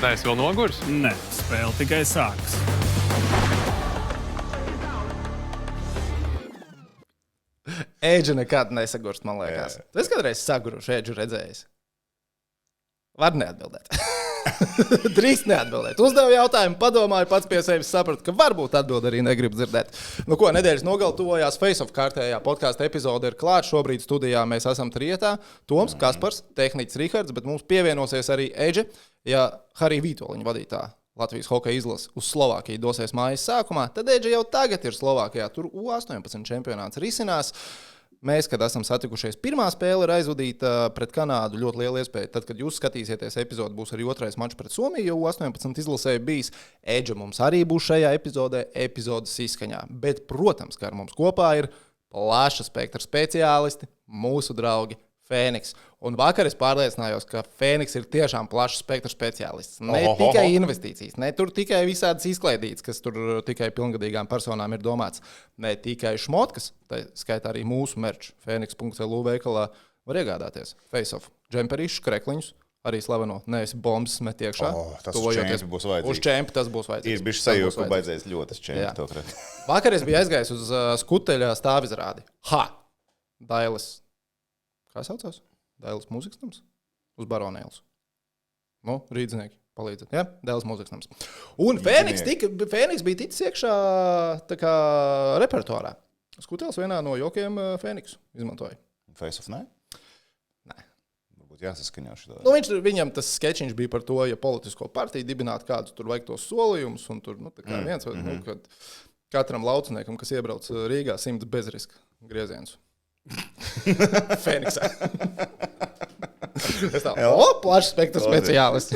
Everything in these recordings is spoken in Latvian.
Neesi vēl noguris? Nē, spēle tikai sākas. Ēģi nekad nesagurst, man liekas. Tu esi kādreiz saguruši ēģu redzējis? Var neatbildēt. Drīkst neatbildēt. Uzdevu jautājumu, padomāju, pats pie sevis sapratu, ka varbūt atbild arī negribu dzirdēt. Nu ko, nedēļas nogali tuvojās Face-Off kārtējā podkāsta epizode ir klāt. Šobrīd studijā mēs esam trietā. Toms, Kaspars, tehniķis Rihards, bet mums pievienosies arī Ēģe, ja Harija Vītoliņa vadītā Latvijas hokeja izlase uz Slovākiju dosies mājas sākumā, tad Ēģe jau tagad ir Slovākijā. Tur U18 čempionāts risinās. Mēs, kad esam satikušies, pirmā spēle ir aizvadīta pret Kanādu. Ļoti liela iespēja. Tad, kad jūs skatīsieties epizodi, būs arī otrais mačs pret Somiju, jo 18 izlasēja bijis. Ēģe mums arī būs šajā epizodē, epizodes izskaņā. Bet, protams, kā ar mums kopā ir plaša spektra speciālisti, mūsu draugi Fēniks. Un vakar es pārliecinājos, ka Fēniks ir tiešām plaša spektra speciālists. Ne tikai investīcijas, ne tur tikai visādas izklaidītas, kas tur tikai pilngadīgām personām ir domāts. Ne tikai šmotkas, tā skaitā arī mūsu merch Fēniks.lu veikalā var iegādāties. Face-off, džemperīšus, krekliņus, arī slaveno. Neesi bombas met iekšā. Tas būs vajadzīgs. Uz čempi tas būs vajadzīgs. Ir bišķi sajūta, ka baidzēs ļoti čempi. Vakar es biju aizgājis uz skuteļa stāvizrādi. Dailes. Kā saucās? Dailes mūzikas nams? Uz Baronēlas. Nu, rīdzinieki, palīdzat. Ja? Dailes mūzikas nams. Un Fēniks bija ticis iekšā tā kā repertuārā. Skutelis vienā no jokiem Fēniksu izmantoja. Face-off, ne? Nē. Varbūt jāsaskaņo šitā. Nu, viņam tas sketčiņš bija par to, ja politisko partiju dibināt kādus tur vajag tos solījumus. Un tur, tā kā viens, kad katram lauciniekam, kas iebrauc Rīgā, 100 bezriska griezienus. Fēniksā. Es tā, plašs spektrs speciālists.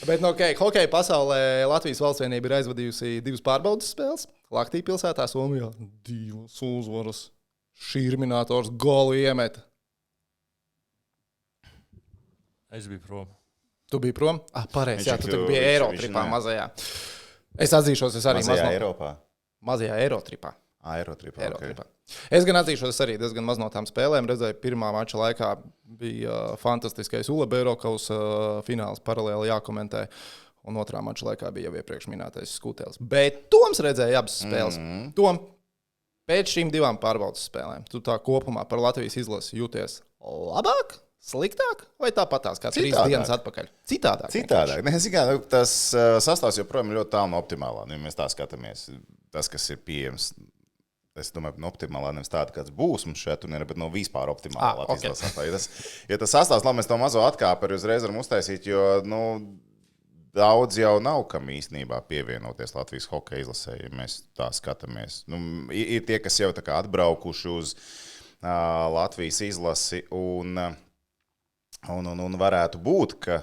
Bet, hokeja pasaulē Latvijas valsts vienība ir aizvadījusi 2 pārbaudas spēles. Laktī pilsētā, Somijā 2 uzvaras. Šīrminators golu iemeta. Es biju prom. Tu biji prom? Pareizi, jā, tu biji Eirotripā mazajā. Es atzīšos, es arī mazajā Eiropā. Mazajā Eirotripā. Eirotripā. Okay. Es gan atzīšos, arī diezgan maz no tām spēlēm redzēju. Pirmā mača laikā bija fantastiskais Uleberokaus fināls paralēli jākomentē. Un otrā mača laikā bija jau iepriekš minētais Skutelis. Bet Toms redzēja abas spēles. Tom, pēc šīm 2 pārbaudas spēlēm, tu tā kopumā par Latvijas izlasi jūties labāk, sliktāk vai tāpatās kā 3 dienas atpakaļ? Citādāk. Tas sastāvs joprojām ir ļoti tālu no optimālā. Ja mēs tā skatāmies, tas, kas ir pieejams, es domāju, no optimālā nevis tāda, kāds būs mums šajā turnīrā, bet no vispār optimālā Latvijas sastāvā. Ja tas sastāvs, labi, mēs to mazo atkāpi arī uzreiz varam uztaisīt, jo, daudz jau nav kam īstenībā pievienoties Latvijas hokeja izlasē, ja mēs tā skatāmies. Ir tie, kas jau tā kā atbraukuši uz Latvijas izlasi un varētu būt, ka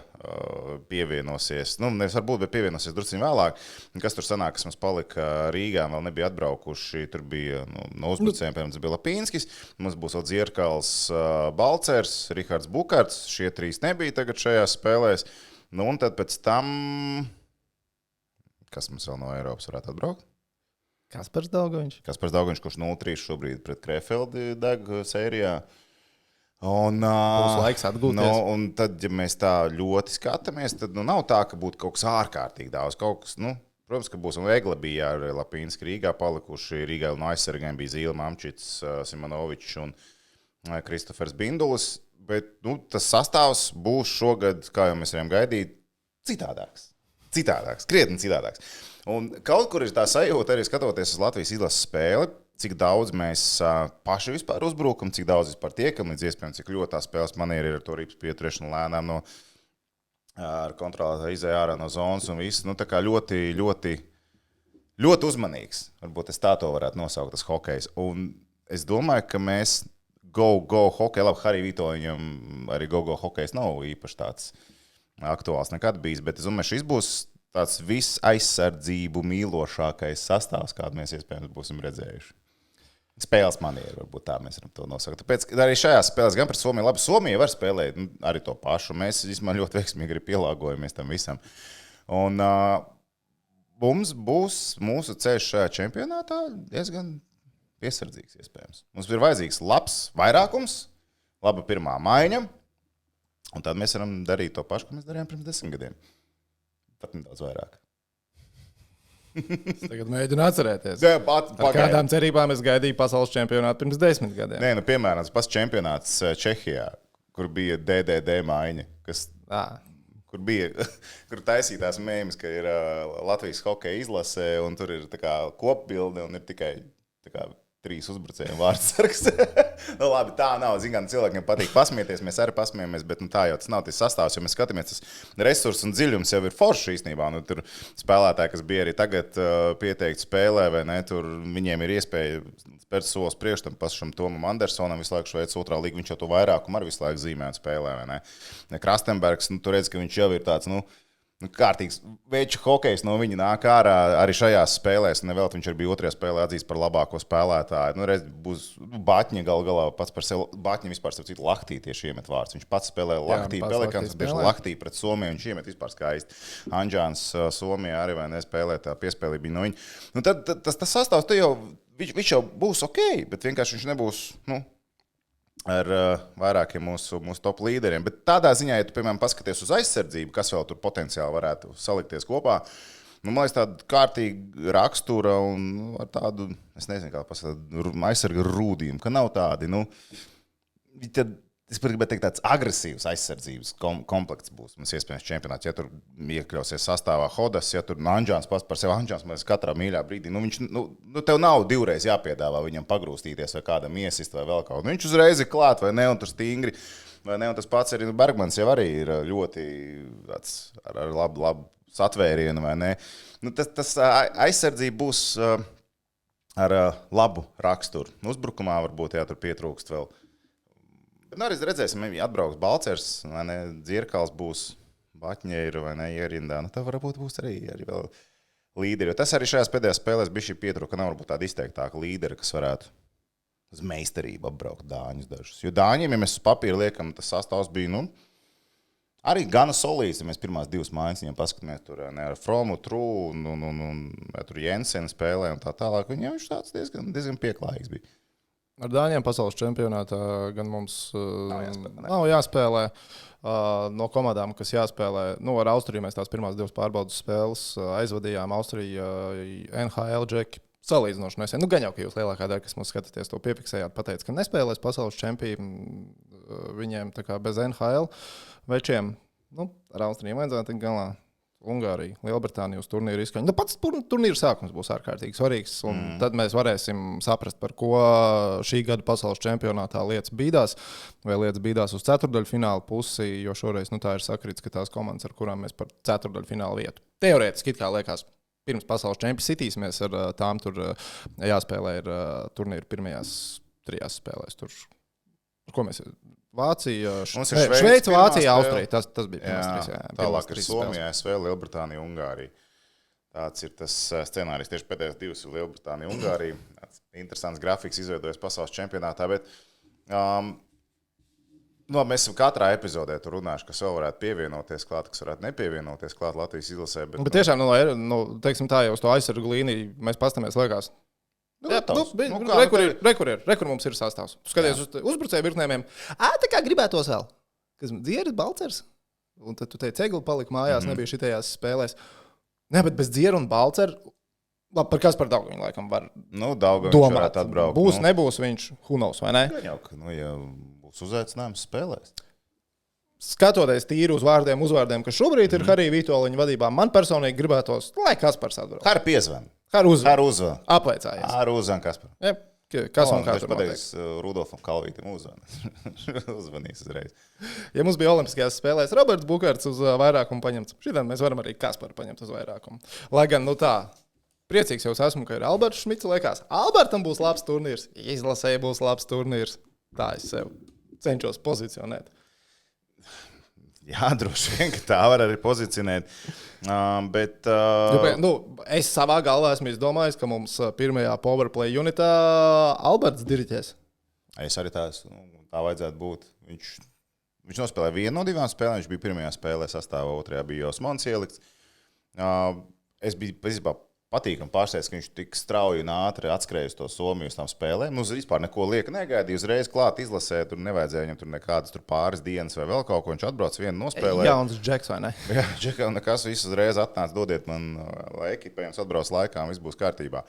pievienosies, nevis varbūt, bet pievienosies drusciņ vēlāk. Kas tur sanāk, kas mums palika Rīgā, vēl nebija atbraukuši, tur bija no uzbrucējiem, piemēram, tas bija Lapīnskis, mums būs vēl Dzierkals, Balcers, Rihards Bukarts, šie 3 nebija tagad šajās spēlēs. Un tad pēc tam, kas mums vēl no Eiropas varētu atbraukt? Kaspars Daugaviņš, kurš 0-3 šobrīd pret Krefeldi deg sērijā. Būs laiks atgūties. Un tad, ja mēs tā ļoti skatāmies, tad nav tā, ka būtu kaut kas ārkārtīgi daudz. Kaut kas, protams, ka būs. Un Egla bija ar Lapīnski Rīgā palikuši. Rīgā no aizsargiem bija Zīle Mamčits, Simonovičs un Kristofers Bindulis. Bet tas sastāvs būs šogad, kā jau mēs varējām gaidīt, citādāks, krietni citādāks. Un kaut kur ir tā sajūta arī skatoties uz Latvijas izlases spēli, cik daudz mēs paši vispār uzbrukam, cik daudz vispār tiekam, līdz iespējams, cik ļoti tā spēles manieri ir ar to rips pieturēšanu lēnām ar kontrolētā izēja ārā no zonas un viss. Tā kā ļoti, ļoti, ļoti uzmanīgs. Varbūt es tā to varētu nosaukt, tas hokejs. Un es domāju, ka mēs go hokej, labi, Harija Vitoļņam arī go hokejs nav īpaši tāds aktuāls nekad bijis, bet es domāju, šis būs tāds viss aizsardzību mīlošākais sastāvs, kādu mēs iespējams būsim redzējuši. Spēles manieri, varbūt tā mēs varam to nosaukt. Tāpēc arī šajās spēlēs gan par Somiju, labi, Somija var spēlēt arī to pašu. Mēs vismaz ļoti veiksmīgi arī pielāgojamies tam visam. Un mums būs mūsu ceļš šajā čempionātā diezgan piesardzīgs iespējams. Mums ir vajadzīgs labs vairākums, laba pirmā maiņa, Un tad mēs varam darīt to pašu, ko mēs darījām pirms 10 gadiem. Pat nedaudz vairāk. Es tagad mēģinu atcerēties. Jā, Ar kādām cerībām es gaidīju pasaules čempionātu pirms 10 gadiem? Nē, piemēram, tas pats čempionāts Čehijā, kur bija DDD maiņa, kur taisītās mēmas, ka ir Latvijas hokeja izlase, un tur ir tā kā kopbilde, un ir tikai tā kā 3 uzbrucējiem vārdsargs. Nu, labi, tā nav. Zinām, cilvēkiem patīk pasmieties, mēs arī pasmiejamies, bet tā jau tas nav tas sastāvs, jo mēs skatāmies, tas resurss un dziļums jau ir foršs īstenībā. Nu, tur spēlētāji, kas bija arī tagad pieteikti spēlē, vai ne, tur viņiem ir iespēja spērt solis priekš tam pašam Tomam Andersonam, visu laiku Šveices otrā līga, viņš jau to vairākumu arī visu laiku zīmē un spēlē, vai ne. Krastenbergs, tu redz, ka viņš jau ir tāds, kārtīgs veču hokejs no viņa nāk ārā arī šajās spēlēs. Nevēl viņš arī bija otrajā spēlē atzīts par labāko spēlētāju. Redz, būs Baķņa galā pats par sevi. Baķņa vispār starp citu Lahtī tieši iemet vārds. Viņš pats spēlē Lahtī Pelikans, bieži Lahtī pret Somiju, viņš iemet vispār skaisti. Anģāns Somijā arī vai nespēlē tā piespēlība bija no viņa. Tad tas sastāvs, viņš jau būs ok, bet vienkārši viņš nebūs, ar vairākiem mūsu top līderiem. Bet tādā ziņā, ja tu, piemēram, paskaties uz aizsardzību, kas vēl tur potenciāli varētu salikties kopā, man liekas, tāda kārtīga rakstura un ar tādu, es nezinu, kā pasakāt, aizsarga rūdījumu, ka nav tādi, tad es gribētu teikt, tāds agresīvs aizsardzības komplekts būs. Mums iespējams čempionāts, ja tur iekļausies sastāvā Hodas, ja tur Anģāns pats par sevi Anģāns, mēs katrā mīļā brīdī, viņš, tev nav divreiz jāpiedāvā viņam pagrūstīties vai kādam iesist vai vēl kaut. Viņš uzreiz ir klāt vai ne, un tur stingri, vai ne, un tas pats arī Bergmans jau arī ir ļoti ar labu satvērienu, vai ne. Tas aizsardzība būs ar labu raksturu. Uzbrukumā varbūt, ja tur pietrūkst vēl. Bet arī redzēsim, ja atbrauks Balcers, vai ne, Dzirkals būs, Baķņa ir, vai ne, ierindā. Tā varbūt būs arī vēl līderi. Jo tas arī šajās pēdējās spēlēs bija šī pietrūka, ka nav varbūt tāda izteiktāka līderi, kas varētu uz meistarību apbraukt dāņus dažus. Jo dāņiem, ja mēs uz papīra liekam, tas sastāvs bija, arī gana solīts, ja mēs pirmās 2 mājas viņam paskatāmies tur, ne, ar Fromu, Trū, un tur Jensenu spēlē un tā tālāk. Viņam viņš tāds diezgan pieklājīgs bija. Ar Dāņiem pasaules čempionātā gan mums nav jāspēlē. No komandām, kas jāspēlē, ar Austriju mēs tās pirmās 2 pārbaudas spēles aizvadījām. Austrija, NHL, Džeki, salīdzinoši nesen. Gan jau, ka jūs lielākā daļa, kas mums skatāties, to piefiksējāt, pateica, ka nespēlēs pasaules čempionu viņiem tā kā bez NHL večiem. Ar Austriju vajadzētu tikt galā. Ungārija, Lielbritānija uz turnīru izskaņu. Pats turnīra sākums būs ārkārtīgi svarīgs, un tad mēs varēsim saprast, par ko šī gada pasaules čempionātā lietas bīdās, vai lietas bīdās uz ceturtdaļfināla pusi, jo šoreiz tā ir sakrits, ka tās komandas, ar kurām mēs par ceturtdaļfināla vietu. Teorētiski, kā liekas, pirms pasaules čempions sitīsimies, ar tām tur jāspēlē ir turnīra pirmajās 3 spēlēs. Tur, ko mēs... Vācija, Šveice, Vācija, Austrija. Tas bija pirmās 3. Tālāk ir Somija, ASV, Lielbritānija, Ungārija. Tāds ir tas scenārijs. Tieši pēdējās 2 ir Lielbritānija, Ungārija. Tāds interesants grafiks izveidojas pasaules čempionātā. Bet, mēs esam katrā epizodē tur runājuši, kas vēl varētu pievienoties klāt, kas varētu nepievienoties klāt Latvijas izlasē. Bet tiešām, teiksim tā, jau uz to aizsargu līniju mēs pastamies liekas. Rekur mums ir sastāvs. Tu skaties uz uzbrucēju virknēm. Tā kā gribētos vēl. Kas Dzieris, Balcers? Un tad tu teici, Egli palika mājās, nebija šitajās spēlēs. Ne, bet bez Dzieru un Balceru. Labi, par kas par Daugaviņu laikam var domāt. Būs, nebūs viņš, who knows, vai ne? Jau, ja būs uzaicinājums spēlēs. Skatoties tīri uz uzvārdiem, kas šobrīd ir Harija Vitoļiņa vadībā, man personīgi gribētos, lai Kaspars atbrauc. Har piezvan. Har uzvan. Apveicājies. Har uzvan Kaspar. Kas un kā tur pateiks Rudolfam Kalvītam uzvanīs uzreiz. Ja mums bija olimpiskajās spēlēs Roberts Bukarts uz vairākumu paņemts, šitam mēs varam arī Kasparu paņemt uz vairākumu. Lai gan, priecīgs jau esmu, ka ir Alberts Šmits, liekas. Albertam būs labs turnīrs, izlasēji būs labs turnīrs. Tā es sev cenšos pozicionēt. Jā, droši vien, ka tā var arī pozicionēt. Bet, es savā galvā esmu izdomājis, ka mums pirmajā powerplay unitā Alberts diriģēs. Es arī tā vajadzētu būt. Viņš nospēlēja 1 no 2 spēlēm, viņš bija pirmajā spēlē sastāvā, otrajā bija Osmans ielikts. Es biju patīkami pārsteidz, ka viņš tik strauji un ātri atskrēja uz to Somiju uz tām spēlēm. Nu, vispār neko lieka negaidīja, uzreiz klāt izlasē, tur nevajadzēja viņam tur nekādas tur pāris dienas vai vēl kaut ko. Viņš atbrauc vienu nospēlēja. Jauns Džeks, vai ne? Jā, Džekam nekas, viss uzreiz atnāca, dodiet man, lai ekipējums atbrauc laikā un viss būs kārtībā.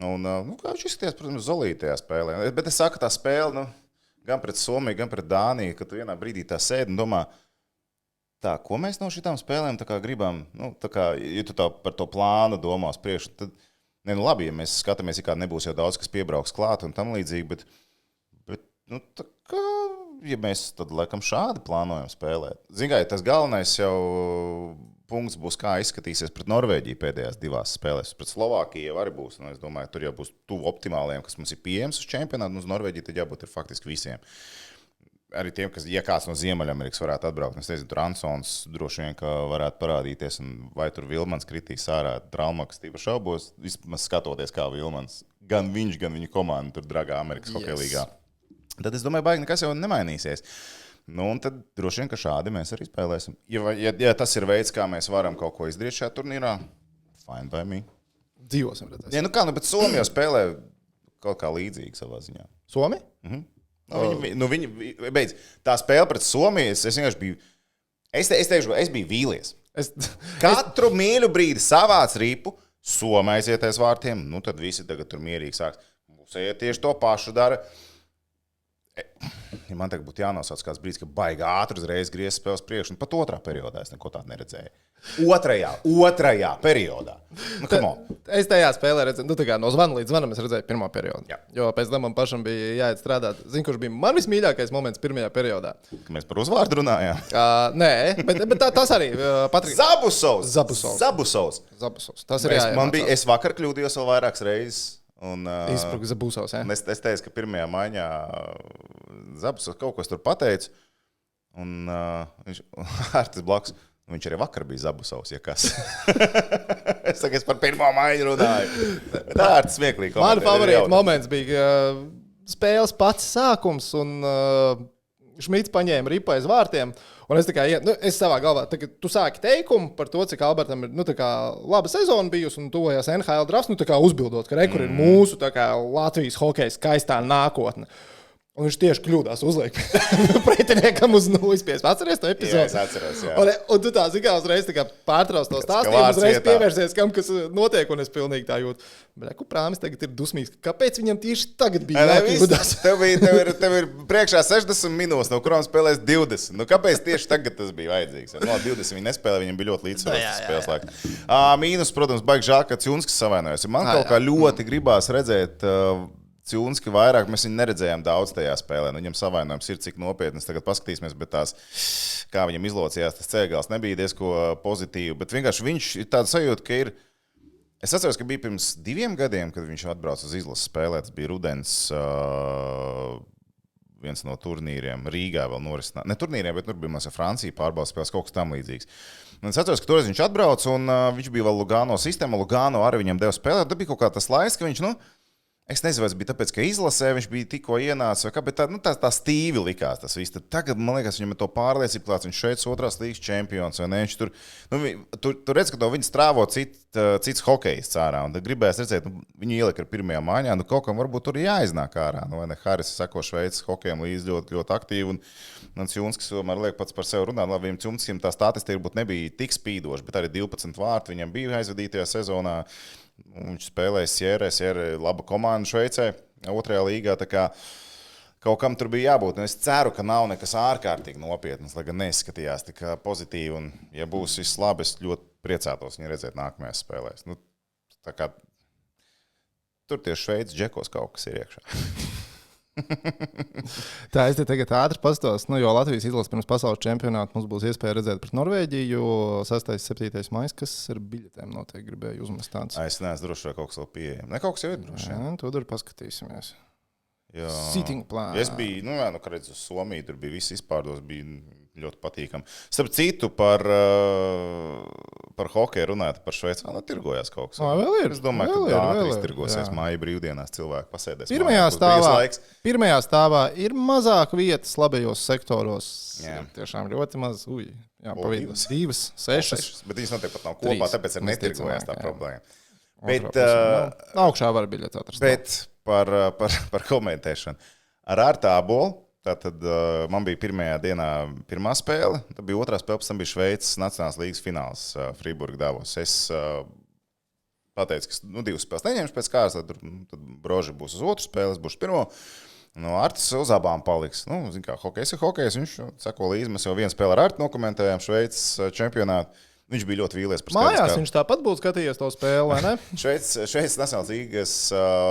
Un, kā viņš izskatījās, protams, zolīti tajā spēlē. Bet es saku, tā spēle, gan pret Somiju, gan pret Dāniju, kad tu vienā brīdī tā sēdi un domā, tā, ko mēs no šitām spēlēm tā kā gribam, tā kā, ja tu tā par to plānu domās priekš, tad, labi, ja mēs skatāmies, kā nebūs jau daudz, kas piebrauks klāt un tam līdzīgi, bet tā kā, ja mēs tad, laikam, šādi plānojam spēlēt. Zin kā, tas galvenais jau punkts būs, kā izskatīsies pret Norvēģiju pēdējās divās spēlēs. Pret Slovākiju jau arī būs, es domāju, tur jau būs tuvu optimāliem, kas mums ir pieejams uz čempionātu, uz Norvēģiju tad jābūt ir faktiski visiem. Arī tiem, kas, ja kāds no Ziemeļamerikas varētu atbraukt, es nezinu, tur Ansons droši vien, ka varētu parādīties, un vai tur Vilmans kritīs ārā, Traumaks tīpa šaubos, vismaz skatoties, kā Vilmans, gan viņš, gan viņa komanda tur dragā Amerikas hokeja līgā. Tad es domāju, baigi nekas jau nemainīsies. Un tad droši vien, ka šādi mēs arī spēlēsim. Ja tas ir veids, kā mēs varam kaut ko izdarīt šajā turnīrā, fine by me. Dzīvosim redzēs. Ja, bet Somija jau spēlē kaut kā līdzīgi savā ziņā. Somi? Viņi beidz. Tā spēle pret Somiju, es vienkārši biju, es teikšu, es biju vīlies. Katru mīļu brīdi savāc ripu, Somija aizieties vārtiem, tad visi tagad tur mierīgi sāks. Mums tieši to pašu dara. Ja man tagad būtu jānosauc kāds brīdis, ka baigi ātri uzreiz griezs spēles priekš, un pat otrā periodā es neko tādu neredzēju. Otrajā periodā. Es tajā spēlē redzēju, tā kā no zvana līdz zvanam es redzēju pirmā periodā. Jā. Jo pēc tam man pašam bija jāiet strādāt. Zinu, kurš bija man vismīļākais moments pirmajā periodā. Ka mēs par uzvārdu runājām. Nē, bet tas arī. Patriks. Zabusovs. Tas ir jāiemācās. Es vakar kļūdījos vēl vairākas reizes. Izspruka Zabusovs, jā. Es teicu, ka pirmajā maiņā Zabusovs kaut ko tur pateica. Un viņš ārtis blakus. Viņš arī vakar bija Zabusovs, ja kas. Es saku, es par pirmo maiņu runāju. Tā ir smieklīgi. Man favorīta moments bija spēles pats sākums, un Šmits paņēma ripu aiz vārtiem. Un es es savā galvā, tu sāki teikumu par to, cik Albertam ir laba sezona bijusi un tuvojās NHL drafts, uzbildot, ka rekur ir mūsu Latvijas hokeja skaistā nākotne. Un viņš tieši kļūdās uzliek pretiniekam uz nulles. Atceries to epizodi? Jā, es atceros, jā. Un tu tā zikā uzreiz pārtrauc to stāstījumu, uzreiz pievērsies kam, kas notiek, un es pilnīgi tā jūtu. Bet, Prāmis tagad ir dusmīgs. Kāpēc viņam tieši tagad bija jākļūdās? Tev ir priekšā 60 minūtes, no kurām spēlēs 20. Kāpēc tieši tagad tas bija vajadzīgs? No 20 viņi nespēlē, viņam bija ļoti līdzsvarots spēles laiks. Mīnus, protams, baigi žēl, ka Ciunskis savainojas. Man kaut kā ļoti gribās redzēt Ciunski vairāk, mēs viņu neredzējām daudz tajā spēlē. Viņam savainojums ir cik nopietnas. Tagad paskatīsimies, bet kā viņam izlocījās, tas cēgals nebija diezko pozitīvi. Bet vienkārši viņš ir tāds sajūta, ka ir. Es atceros, ka bija pirms 2 gadiem, kad viņš atbrauca uz izlases spēlē. Tas bija rudens viens no turnīriem Rīgā vēl norisināt. Ne turnīriem, bet tur bija mēs ar Franciju pārbaudas spēles, kaut kas tam līdzīgs. Un es atceros, ka toreiz viņš atbrauca un viņš bija vēl Lugano sistēma. Lugano arī viņam deva spēlēt. Tad bija kaut kā tas laiks, ka viņš, es nezinu, vai tas bija tāpēc, ka izlasē viņš bija tikko ienācis, vai kā, bet tā stīvi likās tas viss. Tad tagad, man liekas, viņam ir to pārliecību klāts, viņš šeit otrās līgas čempions, vai ne? Viņš tur redz, ka to viņi strāvo cits hokejists ārā, un tad gribēs redzēt, viņu ielika ar pirmajā maiņā, kaut kam varbūt tur jāiznāk ārā, vai ne? Haris seko Šveices hokejam līdz ļoti aktīvi, un Ciunskis tomēr liek pats par sevi runāt. Labi, viņam Ciunskim tā statistika varbūt nebija tik spīdoša, bet arī 12 vārti viņam bija aizvadītajā sezonā. Viņš spēlēja Sierra, laba komanda Šveicē, 2. līgā. Tā kā kaut kam tur bija jābūt. Un es ceru, ka nav nekas ārkārtīgi nopietnas, lai gan neizskatījās tik pozitīvi. Un, ja būs viss labi, es ļoti priecātos viņu redzēt nākamajās spēlēs. Tā kā tur tieši Šveices džekos kaut kas ir iekšā. Tā, es te tagad ātri pastos, jo Latvijas izlases pirms pasaules čempionāta mums būs iespēja redzēt pret Norvēģiju 6. 7. maijs, kas ar biļetēm noteikti gribēju uzmest tāds. Es neesmu droši, vai kaut kas vēl pieejam. Ne, kaut kas jau ir droši. Jā, to tur paskatīsimies. Jā. Sitting plānā. Es biju, kā redzu, uz Somiju, tur bija viss izpārdos, bija ļoti patīkami. Starp citu, par hokeju runāt, par Šveici, tirgojās kaut kas. Vēl ir. Es domāju, ka ātri iztirgosies māja brīvdienās, cilvēki pasēdēs. Pirmajā stāvā ir mazāk vietas labajos sektoros. Jā. Tiešām ļoti maz. Pavīdus. 2, 6. Bet viņas noteikti pat nav kopā, tāpēc ir netirgojās tā problēma. Bet, augšā var biļets atrast. Bet par komentēšanu. Ar Artu Ābolu, tātad man bija pirmajā dienā pirmā spēle, tad bija otrā spēle, pēc tam bija Šveices Nacionālās līgas fināls Frīburga Davos. Es pateicu, ka 2 spēles neņemšu pēc kārtas, tad Broži būs uz otru spēli, es būšu pirmo. Artis uz abām paliks. Zin kā, hokejs ir hokejs, viņš seko līdzi. Mēs jau vienu spēli ar Artu nokomentējām Šveices čempionātu. Viņš bija ļoti vīlies par mājās, skaidrs, viņš tāpat būtu skatījies to spēli, vai ne? Šveices Nacionālās līgas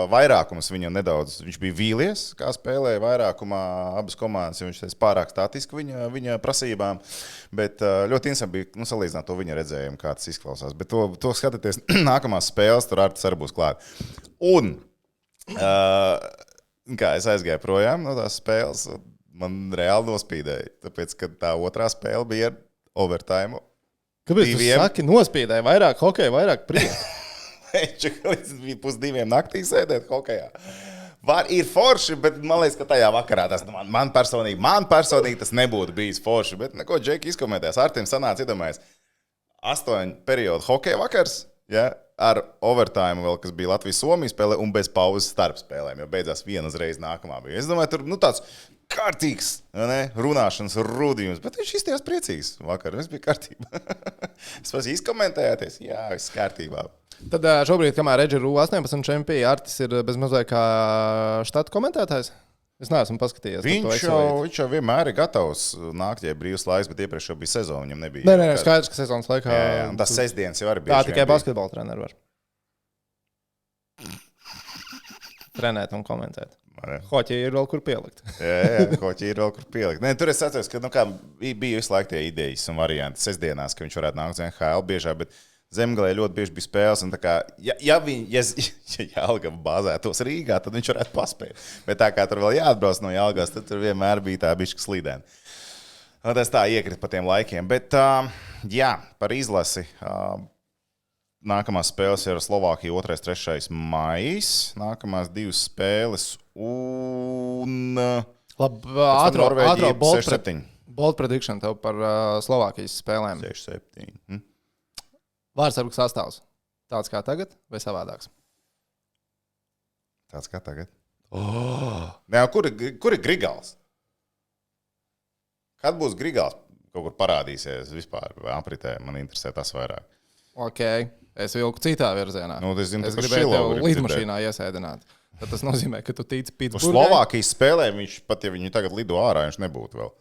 vairākums viņam nedaudz, viņš bija vīlies, kā spēlēja vairākumā abas komandas, jo viņš teica pārāk statiski viņa prasībām, bet ļoti interesanti bija salīdzināt to viņa redzējumu, kā tas izklausās. Bet to skatieties nākamās spēles, tur Artis arī būs klāt. Un, kā es aizgāju projām no tās spēles, man reāli nospīdēja, tāpēc, ka tā otrā spēle bija ar overtime. Kāpēc tu saki, nospīdēja vairāk hokeja, vairāk prieka? Viņš līdz 1:30 naktī sēdēt hokejā. Ir forši, bet man liekas, ka tajā vakarā tas man personīgi tas nebūtu bijis forši. Bet neko Džeki izkomentēs. Artim sanāca iedomājies 8 periodu hokeja vakars, ja, ar overtime vēl, kas bija Latvijas-Somijas spēlē un bez pauzes starp spēlēm, jo beidzās viena uzreiz nākamā bija. Es domāju, tur tāds kārtīgs, ne, runāšanas rudījums, bet viņš izstījās priecīgs vakar, viss bija kārtībā. Es pats izkomentējāties, jā, viss kārtībā. Tad šobrīd, kamēr Edži ir U18 čempions, Artis ir bezmazliet kā štata komentētājs. Es neesmu paskatījies. Viņš jau vienmēr ir gatavs nākt, ja brīvs laiks, bet iepriekš jau bija sezona, viņam nebija. Nē, skaidrs, ka sezonas laikā. Jā, un tas sestdienas jau arī bija. Tā tikai basketbola treneri var trenēt un komentēt. Hoķi ir vēl kur pielikt. Jā, hoķi ir vēl kur pielikt. Nē, tur es atceros, ka bija visu laiku tie idejas un varianti sestdienās, ka viņš varētu nākt uz NHL biežāk, bet Zemgalē ļoti bieži bija spēles, un tā kā, ja Jelgava bāzētos Rīgā, tad viņš varētu paspēt. Bet tā kā tur vēl jāatbrauc no Jelgavas, tad tur vienmēr bija tā bišķi slīdēna. Tas tā iekrita pa tiem laikiem. Bet, jā, par izlasi. Nākamās spēles ir Slovākija 2. 3. maijs. Nākamās 2 spēles un... Ātrā bold prediction tev par Slovākijas spēlēm. 6-7. Vārdsargu sastāvs. Tāds kā tagad vai savādāks? Tāds kā tagad. Nē, kur ir Grigāls? Kad būs Grigāls? Kaut kur parādīsies vispār vai apritē. Man interesē tas vairāk. Ok, es vilku citā virzienā. Es gribēju tev lidmašīnā iesēdināt. Tad tas nozīmē, ka tu tici Pitsburgai. Uz Slovākijas spēlē viņš, pat ja viņi tagad lido ārā, viņš nebūtu vēl.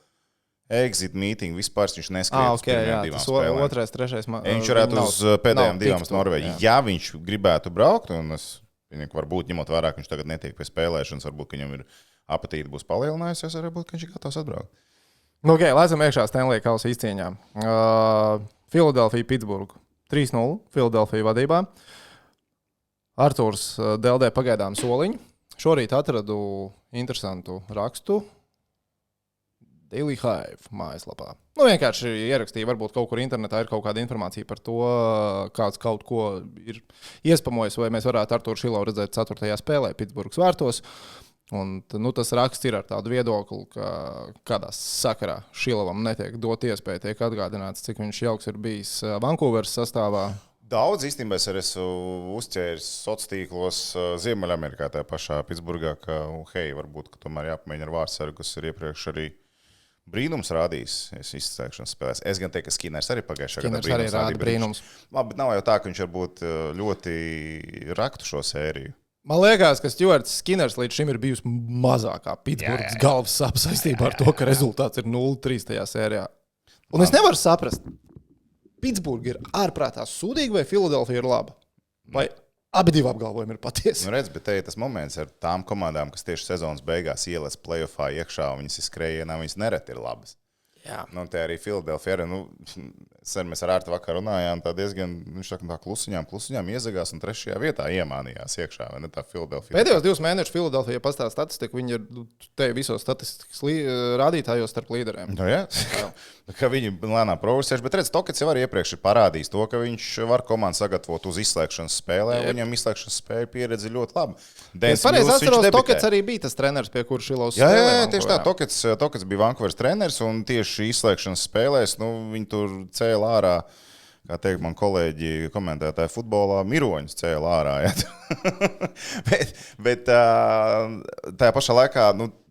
Exit meeting, vispār viņš neskrien uz pirmajām 2 spēlēm. 2. 3. Viņš varētu uz pēdējām 2 uz Norvēģiju. Ja viņš gribētu braukt, un es varbūt ņemot vērā, ka viņš tagad netiek pie spēlēšanas, varbūt, ka viņam ir apetīte būs palielinājusies, varbūt, ka viņš ir gatavs atbraukt. Ok, lēcam iekšā Stanley Kausa izcīņā. Philadelphia, Pitsburga 3-0, Philadelphia vadībā. Artūrs deldē pagaidām soliņu. Šorīt atradu interesantu rakstu Daily Hive mājaslapā. Vienkārši ierakstīju, varbūt kaut kur internetā ir kaut kāda informācija par to, kāds kaut ko ir iespamojis, vai mēs varētu Artūru Šilovu redzēt 4. spēlē Pitsburgas vārtos. Un tas raksts ir ar tādu viedokli, ka kādā sakarā Šilovam netiek dot iespēja, tiek atgādināts, cik viņš jauks ir bijis Vancouveras sastāvā. Daudz īstenībā es esmu uzķēris sociālos tīklos Ziemeļamerikā, tajā pašā Pitsburgā, ka varbūt ka tomēr jāpamēģina ar vārdsargu, kas ir iepriekš arī brīnums rādījis izslēgšanas spēlēs. Es gan teiktu, ka Skinners arī pagājušajā gadā Skinners arī rāda brīnums. Labi, bet nav jau tā, ka viņš varbūt ļoti raktu šo sēriju. Man liekas, ka Stuarts Skinners līdz šim ir bijusi mazākā Pitsburgas galvas sāpe saistībā ar to, ka rezultāts ir 0-3 tajā sērijā. Un es nevaru saprast, Pitsburga ir ārprātā sūdīga vai Philadelphia ir laba? Vai abi divi apgalvojumi ir patiesi? Redz, bet te ir tas moments ar tām komandām, kas tieši sezonas beigās ielas playoffā iekšā, un viņas ir skrējienā, viņas nereti ir labas. Jā. Te arī Philadelphia. Mēs ar Ārtu vakar runājām, tā diezgan, viņš tā klusiņām iezagās un 3. vietā iemānījās iekšā, vai ne tā Philadelphia. Pēdējos 2 mēnešus Philadelphia pastāv statistiku, viņi ir te visos statistikas rādītājos starp līderiem. Jā. Ka viņi lēnām progresēs, bet redz, Tokets jau arī iepriekš ir parādījis to, ka viņš var komandu sagatavot uz izslēgšanas spēlē, un viņam izslēgšanas spēļu pieredze ļoti laba. Es pareizi atceros, Tokets arī bija tas treneris, pie kura Šilovs spēlē. Jā, tieši tā, Tokets bija Vancouveras treneris, un tieši izslēgšanas spēlēs, viņi tur cēla ārā kā teikt, man kolēģi komentētāji futbolā, miroņus cēla ārā. Ja? bet tajā pašā laikā,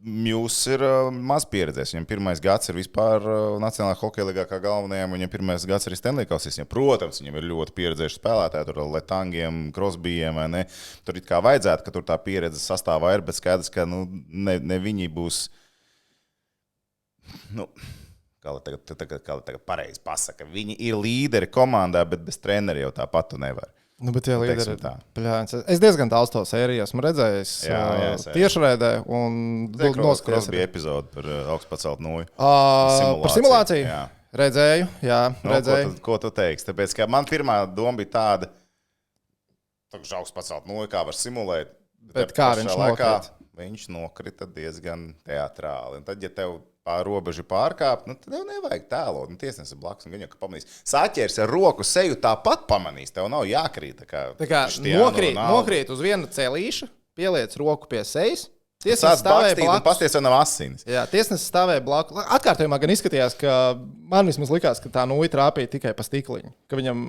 jūs ir maz pieredzējis. Viņam pirmais gads ir vispār Nacionālajā hokeja līgā kā galvenajam, viņam pirmais gads ir Stanley Kausīs. Protams, viņam ir ļoti pieredzējuši spēlētāji, tur Letangiem, Crosbyiem, vai ne? Tur it kā vajadzētu, ka tur tā pieredze sastāvā ir, bet skaidrs, ka ne viņi būs, kā tagad pareizi pasaka, viņi ir līderi komandā, bet bez treneri jau tāpat tu nevari. Bet tie līderi ir pļāns. Es diezgan daudz to sēriju esmu redzējis tiešraidē un noskaties. Bija epizode par augstpacelt noju. Par simulāciju? Jā. Redzēju, jā. Redzēju. Ko tu teiksi? Tāpēc, ka man pirmā doma bija tāda, ka augstpacelt noju, kā var simulēt. Bet kā viņš nokrita? Viņš nokrita diezgan teatrāli. Un tad, ja tev robežu pārkāpt, tad tev nevajag tēlot. Tiesnesis ir blakus, un viņa pamanīs. Sāķers ar roku seju tāpat pamanīs. Tev nav jākrīt. Tā kā nokrīt uz viena celīša, pieliec roku pie sejas. Tiesnesis stāvēja blakus. Un pasties, vai nav asinis. Jā, tiesnesis stāvēja blakus. Atkārtojumā gan izskatījās, ka man vismaz likās, ka tā nūja trāpīja tikai pa stikliņu. Ka viņam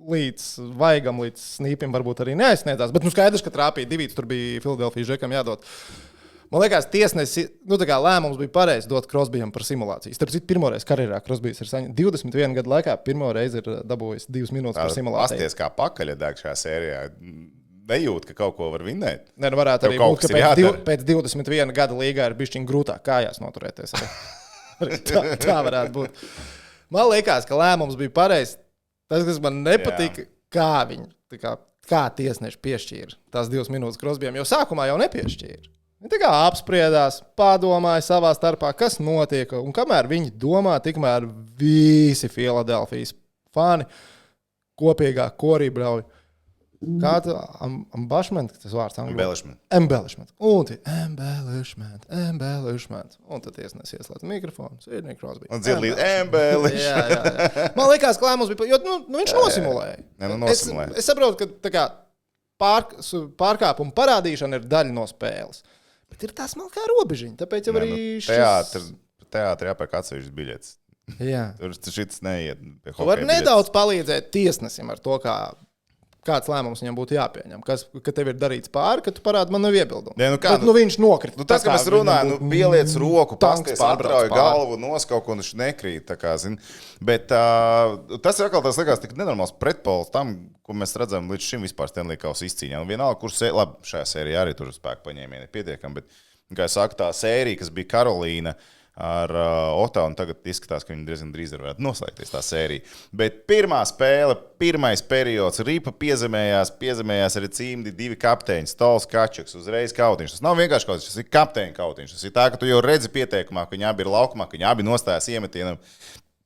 līdz vaigam, līdz snīpim varbūt arī neaizsniedzās. Bet skaidrs, ka trāpīja divīts, tur bija Filadelfijas Žekam jādod. Man liekas, tiesnesis, lēmums bija pareizi dot Crosbyam par simulāciju. Starp citu, pirmoreiz karjerā Crosbys ir 21 gadu laikā pirmo reizi ir dabūjis 2 minūtes par simulāciju. Pasties, kā pakaļadēk šajā sērijā. Nejūt, ka kaut ko var vinnēt. Varētu arī būt, ka pēc 21 gada līgā ir bišķiņ grūtāk kājās noturēties. Tā varētu būt. Man liekas, ka lēmums bija pareizs. Tas, kas man nepatika, kā tiesneši piešķīra tās 2 minūtes Crosbyam, jo sākumā jau nepiešķīra. Viņi tā kā apspriedās, padomāja savā starpā, kas notiek. Un kamēr viņi domā, tikmēr visi Filadelfijas fani kopīgā korī brauj. Kā tu ambašment, tas vārds angļu? Embellishment. Un embellishment. Un tad tiesnesis ieslēdz mikrofonu. Sīdnī Crosby. Un dzird līdz embellishment. Jā. Man liekas, ka lēmums bija, jo viņš nosimulēja. Es saprotu, ka pārkāpuma parādīšana ir daļa no spēles. Bet ir tā smalkā robežiņa, tāpēc jau arī Teātrī jāpērk atsevišķas biļetes. Jā. Tur šits neiet. Tu vari nedaudz palīdzēt tiesnesim ar to, kāds lēmums viņam būtu jāpieņem. Ka tev ir darīts pāri, ka tu parādi, man nav iebildumu. Bet, viņš nokrita. Tas, ka mēs runājam, pieliec roku, pasties, atrauj galvu, noskauk, un viņš nekrīt. Bet tas ir atkal tas likās tik nenormāls pretpols tam, ko mēs redzam līdz šim vispār Stanley Kausa izcīņā. Un vienalga, kurš labi, šajā sērijā arī tur spēku paņēmieni pietiekami, bet, kā es saku, tā sērija, kas bija Karolīna ar Otavu, un tagad izskatās, ka viņi diezgan drīz varētu noslēgties tā sērija. Bet pirmā spēle, pirmais periods, Ripa piezemējās arī cīmdi 2 kapteiņi, Stols, Kačaks, uzreiz kautiņš. Tas nav vienkārši kautiņš, tas ir kapteiņa kautiņš. Tas ir tā, ka tu jau redzi pieteikumā, ka viņi abi ir laukumā, ka viņi abi nostājas iemetienam.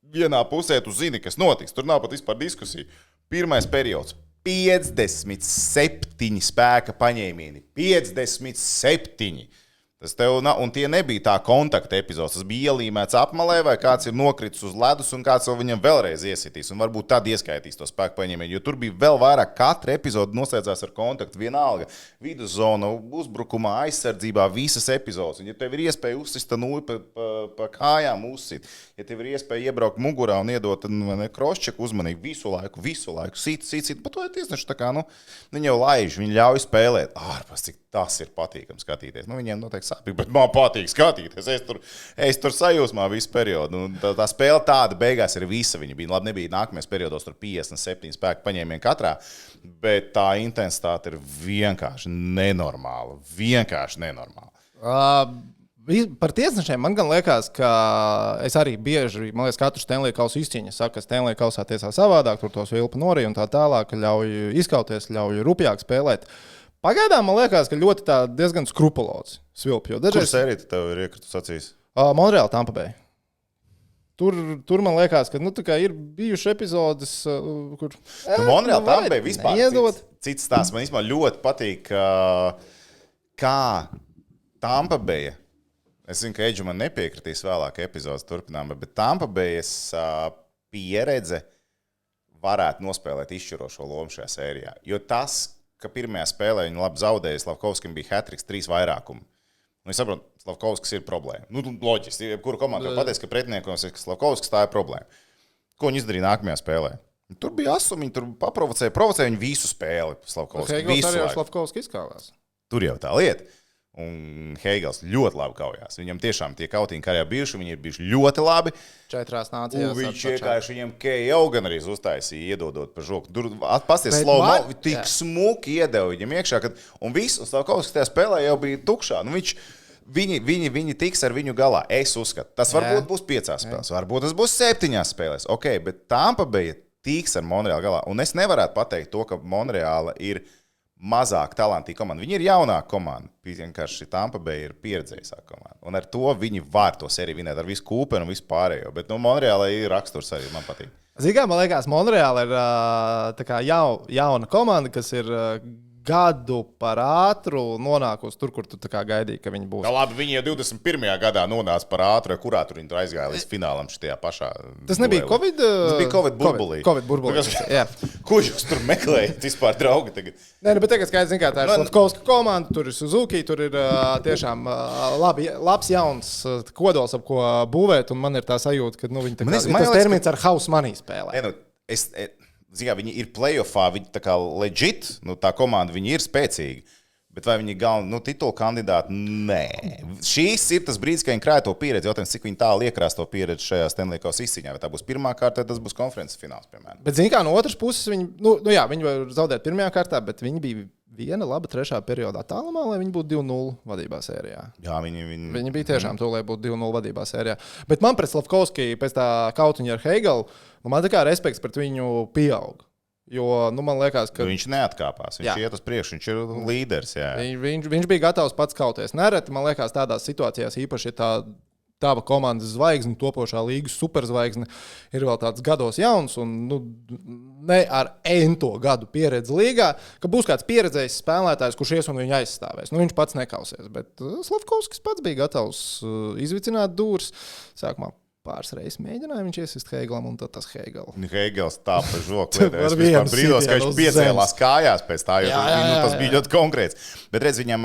Vienā pusē tu zini, kas notiks. Tur nav pat vispār diskusija. Pirmais periods. 57 spēka paņēmieni. 57. Tas tev un tie nebija tā kontakta epizodes. Tas bija ielīmēts apmalē, vai kāds ir nokritis uz ledus, un kāds viņam vēlreiz iesitīs. Un varbūt tad ieskaitīs to spēku paņēmienu. Jo tur bija vēl vairāk, katra epizode noslēdzās ar kontaktu. Vienalga, viduszona, uzbrukumā, aizsardzībā, visas epizodes. Un ja tev ir iespēja uzsist nūju pa kājām uzsit, ja tev ir iespēja iebraukt mugurā un iedot krosčeku uzmanību visu laiku, sit. Bet to ir tiesneši tā kā, viņi jau laiž, viņi ļauj spēlēt. Ārpus, cik tas ir patīkami skatīties. Viņiem noteikti sāpīgi, bet man patīk skatīties. Es tur sajūsmā visu periodu. Tā spēle tāda beigās ir visa. Viņa bija, labi, nebija nākamajos periodos tur 57 spēku paņēmieni katrā, bet tā intensitāte ir vienkārši nenormāla. Par tiesnešiem man gan liekas, ka es arī bieži, katru Stanley Kausa izcīņu saku, ka Stanley Kausā tiesā savādāk, tur tos vilpa norija un tā tālāk, ļauj izkauties, ļauj rupjāk spēlēt. Pagaidām man liekas, ka ļoti diezgan skrupulozi svilpi. Kur sērija tev ir iekritus acīs? Montreal, Tampa Bay. Tur man liekas, ka tā ir bijuši epizodes, kur... Montreal, Tampa Bay vispār cits stāsts. Man īstenībā ļoti patīk, kā Tampa Bay. Es zinu, ka Edžu man nepiekritīs vēlāk epizodes turpinājumā, bet Tampa Bay's pieredze varētu nospēlēt izšķirošo lomu šajā sērijā. Jo tas, ka pirmajā spēlē viņi labi zaudēja, Slavkovskim bija hat-triks 3 vairākumu. Es saprotu, Slavkovskis ir problēma. Loģiski, kuru komandu pateiks, ka pretiniekos ir Slavkovskis, tā ir problēma. Ko viņi izdarīja nākamajā spēlē? Tur bija asumi, viņi tur provocēja viņu visu spēli. Slavkovski, Heigls visu arī ar laiku. Slavkovski izkāvās. Tur jau tā lieta. Un Heigls ļoti labi kaujās. Viņam tiešām tie kautiņi, kā jau bijuši, viņi ir bijuši ļoti labi. 4 Un nācijās. viņš vienkārši viņam KO gan arī uztaisīja, iedodot pa žoku. Tur pasties Bet slow-mo, var- tik jā. smuki iedeva viņam iekšā, un viss, un Slavkovskis tajā spēlē jau bija tukšā. Nu, viņi tiks ar viņu galā. Es uzskatu, tas varbūt būs 5 spēlēs, varbūt tas būs 7 spēlēs. Ok, bet Tampa Bay tiks ar Monreālu galā. Un es nevarētu pateikt to, ka Monreāla ir mazāk talantīga komanda. Viņi ir jaunāka komanda. Vienkārši Tampa Bay ir pieredzējušāka komanda. Un ar to viņi var to sēriju vinēt ar visu Kūpenu un visu pārējo. Bet Monreāla ir raksturs arī, man patīk. Zinām, man liekas, Monreāla ir tā kā jauna komanda, kas ir gadu par ātru nonākusi tur, kur tu tā kā gaidīji, ka viņi būs. Nu, labi, viņi jau 21. gadā nonāca par ātru, kurā tur viņi aizgāja līdz finālam šajā pašā. Tas nebija duelī. Covid? Tas bija Covid burbulī. Covid burbulī. Jā. Ko jūs tur meklējat vispār, draugi? Tagad? Nē, bet tagad skaidrs, kā tā ir Slavkovska komanda, tur ir Suzuki, tur ir tiešām labs jauns kodols, ap ko būvēt, un man ir tā sajūta, ka viņi tā kā tas termins ar house money spēlē. Ne, viņi ir playoffā, viņi tā kā legit, tā komanda, viņi ir spēcīgi. Bet vai viņi ir galvenie titulu kandidāti? Nē. Šīs ir tas brīdis, kad viņi krāja to pieredzi. Jautājums, cik viņi tālu iekrās to pieredzi šajā Stanley Kausa izcīņā. Vai tā būs pirmā kārta, vai tas būs konferences fināls, piemēram. Bet, kā no otras puses, viņi var zaudēt pirmajā kārtā, bet viņi bija viena laba trešā periodā tālumā, lai viņi būtu 2-0 vadībā sērijā. Jā, viņi bija tiešām to, lai būtu 2-0 vadībā sērijā. Bet man pret Slavkovski pēc tā kautiņa ar Heiglu, man tā kā respekts pret viņu pieaug. Jo, man liekas, ka viņš neatkāpās. Viņš iet uz priekšu, viņš ir līderis. Jā. Viņš bija gatavs pats kauties. Nereti, man liekas, tādās situācijās īpaši, ja tava komandas zvaigzne, topošā līgas superzvaigzne, ir vēl tāds gados jauns un ne ar ento gadu pieredzi līgā, ka būs kāds pieredzējis spēlētājs, kurš ies un viņu aizstāvēs. Viņš pats nekausies, bet Slavkovskis pats bija gatavs izvicināt dūrs sākumā. Pāris reizes mēģināja viņš iesist Heiglam, un tad tas Heigls tā pa žoku. Es brīdos, ka viņš piecēlās kājās pēc tā, jo tas bija ļoti konkrēts. Bet redz, viņam,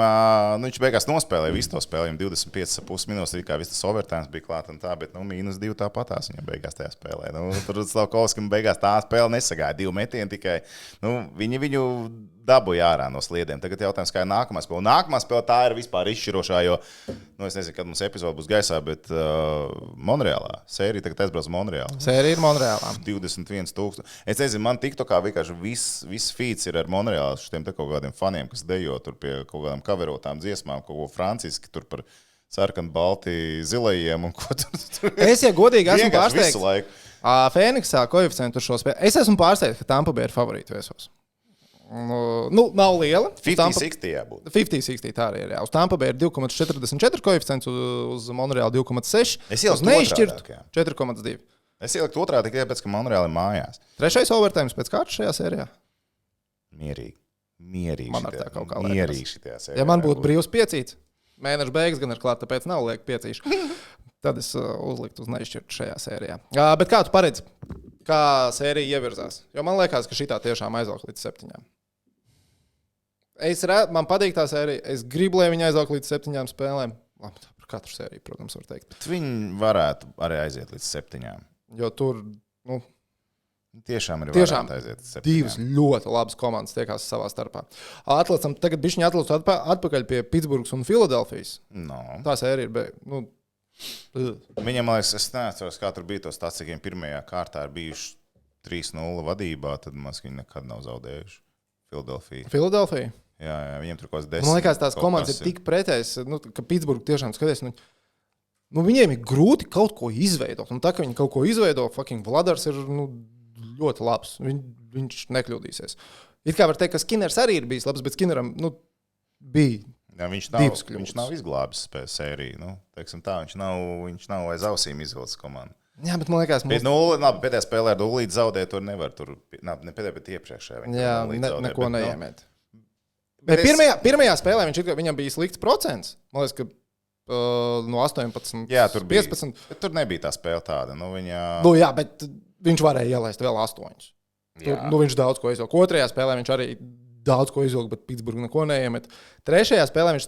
viņš beigās nospēlēja visu to spēli, viņam 25,5 minūtes, kā viss tas overtime bija klāt un tā, bet -2 tāpatās viņam beigās tajā spēlē. Tur Slavkovskim beigās tā spēle nesagāja, 2 metieni tikai. Viņi viņu dabūja ārā no sliedēm. Tagad jautājums, kā ir nākamā spēle. Nākamā spēle tā ir vispār izšķirošā, jo, es nezinu, kad mums epizode būs gaisā, bet Monreālā. Sērija tagad aizbrauc Monreālā. Sērija ir Monreālā. 21,000. Es nezinu, man TikTokā vienkārši viss feeds ir ar Monreālu šiem te kaut kādiem faniem, kas dejo tur pie kaut kādām kaverotām dziesmām, kaut ko franciski tur par sarkanu, balti, zilajiem un ko tur. Es, ja godīgi, esmu pārsteigts. Visu laiku. Fēniksā koeficientu šo spēli. Es esmu pārsteigts, ka Tampa Bay ir favorīti viesos. Nav liela. 50-60 jābūt. 50-60 tā arī ir. Jā. Uz Tampa Bay ir 2,44 koeficients, uz Monreālu 2,6. Es ieliktu neizšķirt otrādāk, 4,2. Es ieliktu otrādi tikai tāpēc, ka Monreāla ir mājās. Trešais overtime pēc kārtas šajā sērijā. Mierīgi. Man ar tā kaut kā mierīgi šitajā sērijā. Ja man būtu brīvs piecīts, mēneša beigas gan ir klāt, tāpēc nav liek piecīšu. Tad es uzliktu uz neizšķirtu šajā sērijā. Bet kā tu paredzi, kā sērija ievirzās? Jo man liekas, ka šitā tiešām aizaugs līdz 7. Man patīk tā sērija. Es gribu, lai viņi aizaugs līdz 7 spēlēm. Labi, par katru sēriju, protams, var teikt. Bet viņi varētu arī aiziet līdz 7. Jo tur tiešām ir aiziet līdz 7. Divas ļoti labas komandas tiekās savā starpā. Atlicam, tagad bišķiņi atlicu atpakaļ pie Pitsburgas un Filadelfijas. Tā sērija ir Viņam, man liekas, es neatceros, kā tur bija tos stācīgiem pirmajā kārtā ir bijuši 3-0 vadībā, tad viņi nekad nav zaudējuši. Filadelfija? Jā, viņiem tur kaut kas 10. Man liekas, tās komandas ir tik pretējas, ka Pitsburga tiešām skaties, viņiem ir grūti kaut ko izveidot. Un tā, ka viņi kaut ko izveido, fucking Vladars ir ļoti labs. Viņš nekļūdīsies. It kā var teikt, ka Skinners arī ir bijis labs, bet Skinneram bija. Jā, viņš nav izglābis sēriju. Tā, viņš nav aiz ausīm izvilcis komandu. Jā, bet man liekas, pēdējā spēlē ar Dulīti zaudēt, tur nevar. Ne pēdējā, bet iepriekšējā. Jā, neko neiemēt. Pirmajā spēlē viņam bija slikts procents. Man liekas, ka no 18 tur bija 15. Bet tur nebija tā spēle tāda. Jā, bet viņš varēja ielaist vēl 8. Viņš daudz ko izvilka. Otrajā spēlē viņš arī daudz ko izvilka, bet Pitsburga neko neiemet. Trešajā spēlē viņš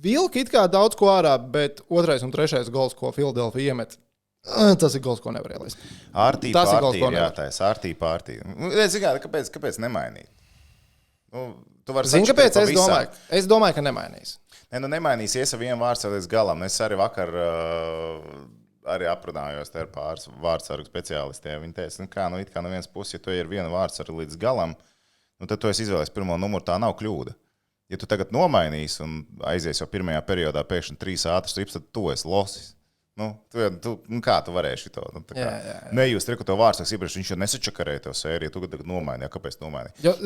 vilka it kā daudz ko ārā, bet otrais un trešais gols, ko Filadelfija iemet, Tas ir gols, ko nevar ielaist. Ārtī Tas ir partija gols, ko ir nevar. jātaisa. Ārtī partija. Kāpēc nemainīt? Tu vari Zini, taču kāpēc to es visā- domāju? Es domāju, ka nemainīs. Nemainīsies ar vienu vārdu līdz galam. Es arī vakar arī aprunājos ar pāris vārdsargu speciālistiem. Viņi teica, kā no vienas puses, ja tu ir viena vārdsarga līdz galam, tad tu esi izvēlējies pirmo numuru, tā nav kļūda. Ja tu tagad nomainīsi un aizies jau pirmajā periodā pēkšņi 3 ātras trips, tad tu esi losis. Kā tu varēsi to? Nejūst, ka to vārdsargs iepriekš viņš jau nesačakarēja to sēriju, tu tagad nomainīji. Kāpēc nomainīji? Jo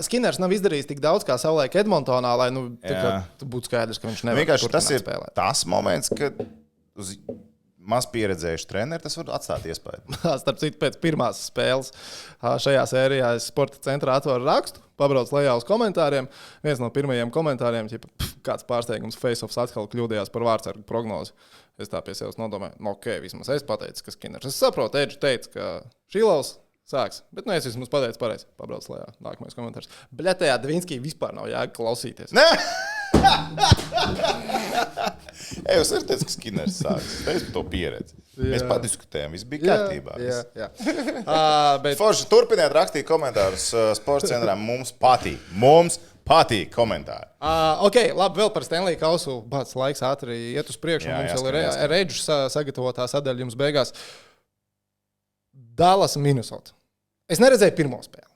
Skinners nav izdarījis tik daudz kā savulaik Edmontonā, lai būtu skaidrs, ka viņš nevar vienkārši tas ir spēlēt. Tas moments, kad uz maz pieredzējuši treneri, tas var atstāt iespēju. Starp citu, pēc pirmās spēles šajā sērijā es sporta centrā atveru rakstu, pabraucu lejā uz komentāriem. Viens no pirmajiem komentāriem, kāds pārsteigums, Face-offs atkal kļūdījās par vārdsargu prognozi. Es tā pie sevis nodomāju, ok, vismaz es pateicu, ka Skinners. Es saprotu, Edžu teica, ka Šilovs sāks, bet es vismaz pateicu pareizi. Pabraucu lejā, nākamais komentārs. Bļetējā Dvinskī vispār nav jēga klausīties. Es arī teicu, ka Skinners sāks. Es par to pieredzi. Mēs padiskutējām, viss bija kārtībā. Forši, turpiniet rakstīt komentārus sports centrā. Mums patīk komentāri. Ok, labi, vēl par Stanley Kausu. Bāc, laiks ātri iet uz priekšu. Mums vēl ir Edžu sagatavotā sadaļa jums beigās. Dallas, Minnesota. Es neredzēju pirmo spēli.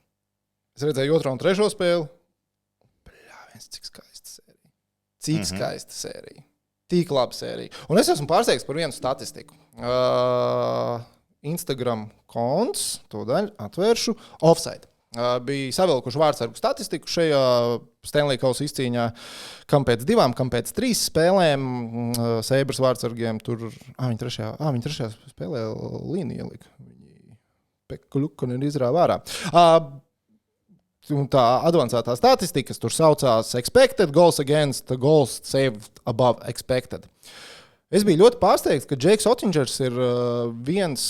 Es redzēju 2. un 3. spēli. Cik skaista sērija. Cik skaista sērija. Tik laba sērija. Un es esmu pārsteigts par vienu statistiku. Instagram konts, tūdaļ atvēršu, Offside. Bija savilkuši vārdsargu statistiku šajā Stanley Kausa izcīņā, kam pēc 2, kam pēc 3 spēlēm Sabres vārdsargiem tur, viņi trešajā spēlē līniju ielika. Pekluka izrāva ārā. Un tā advancētā statistika, kas tur saucās expected goals against, goals saved above expected. Es biju ļoti pārsteigts, ka Džeiks Ottingers ir viens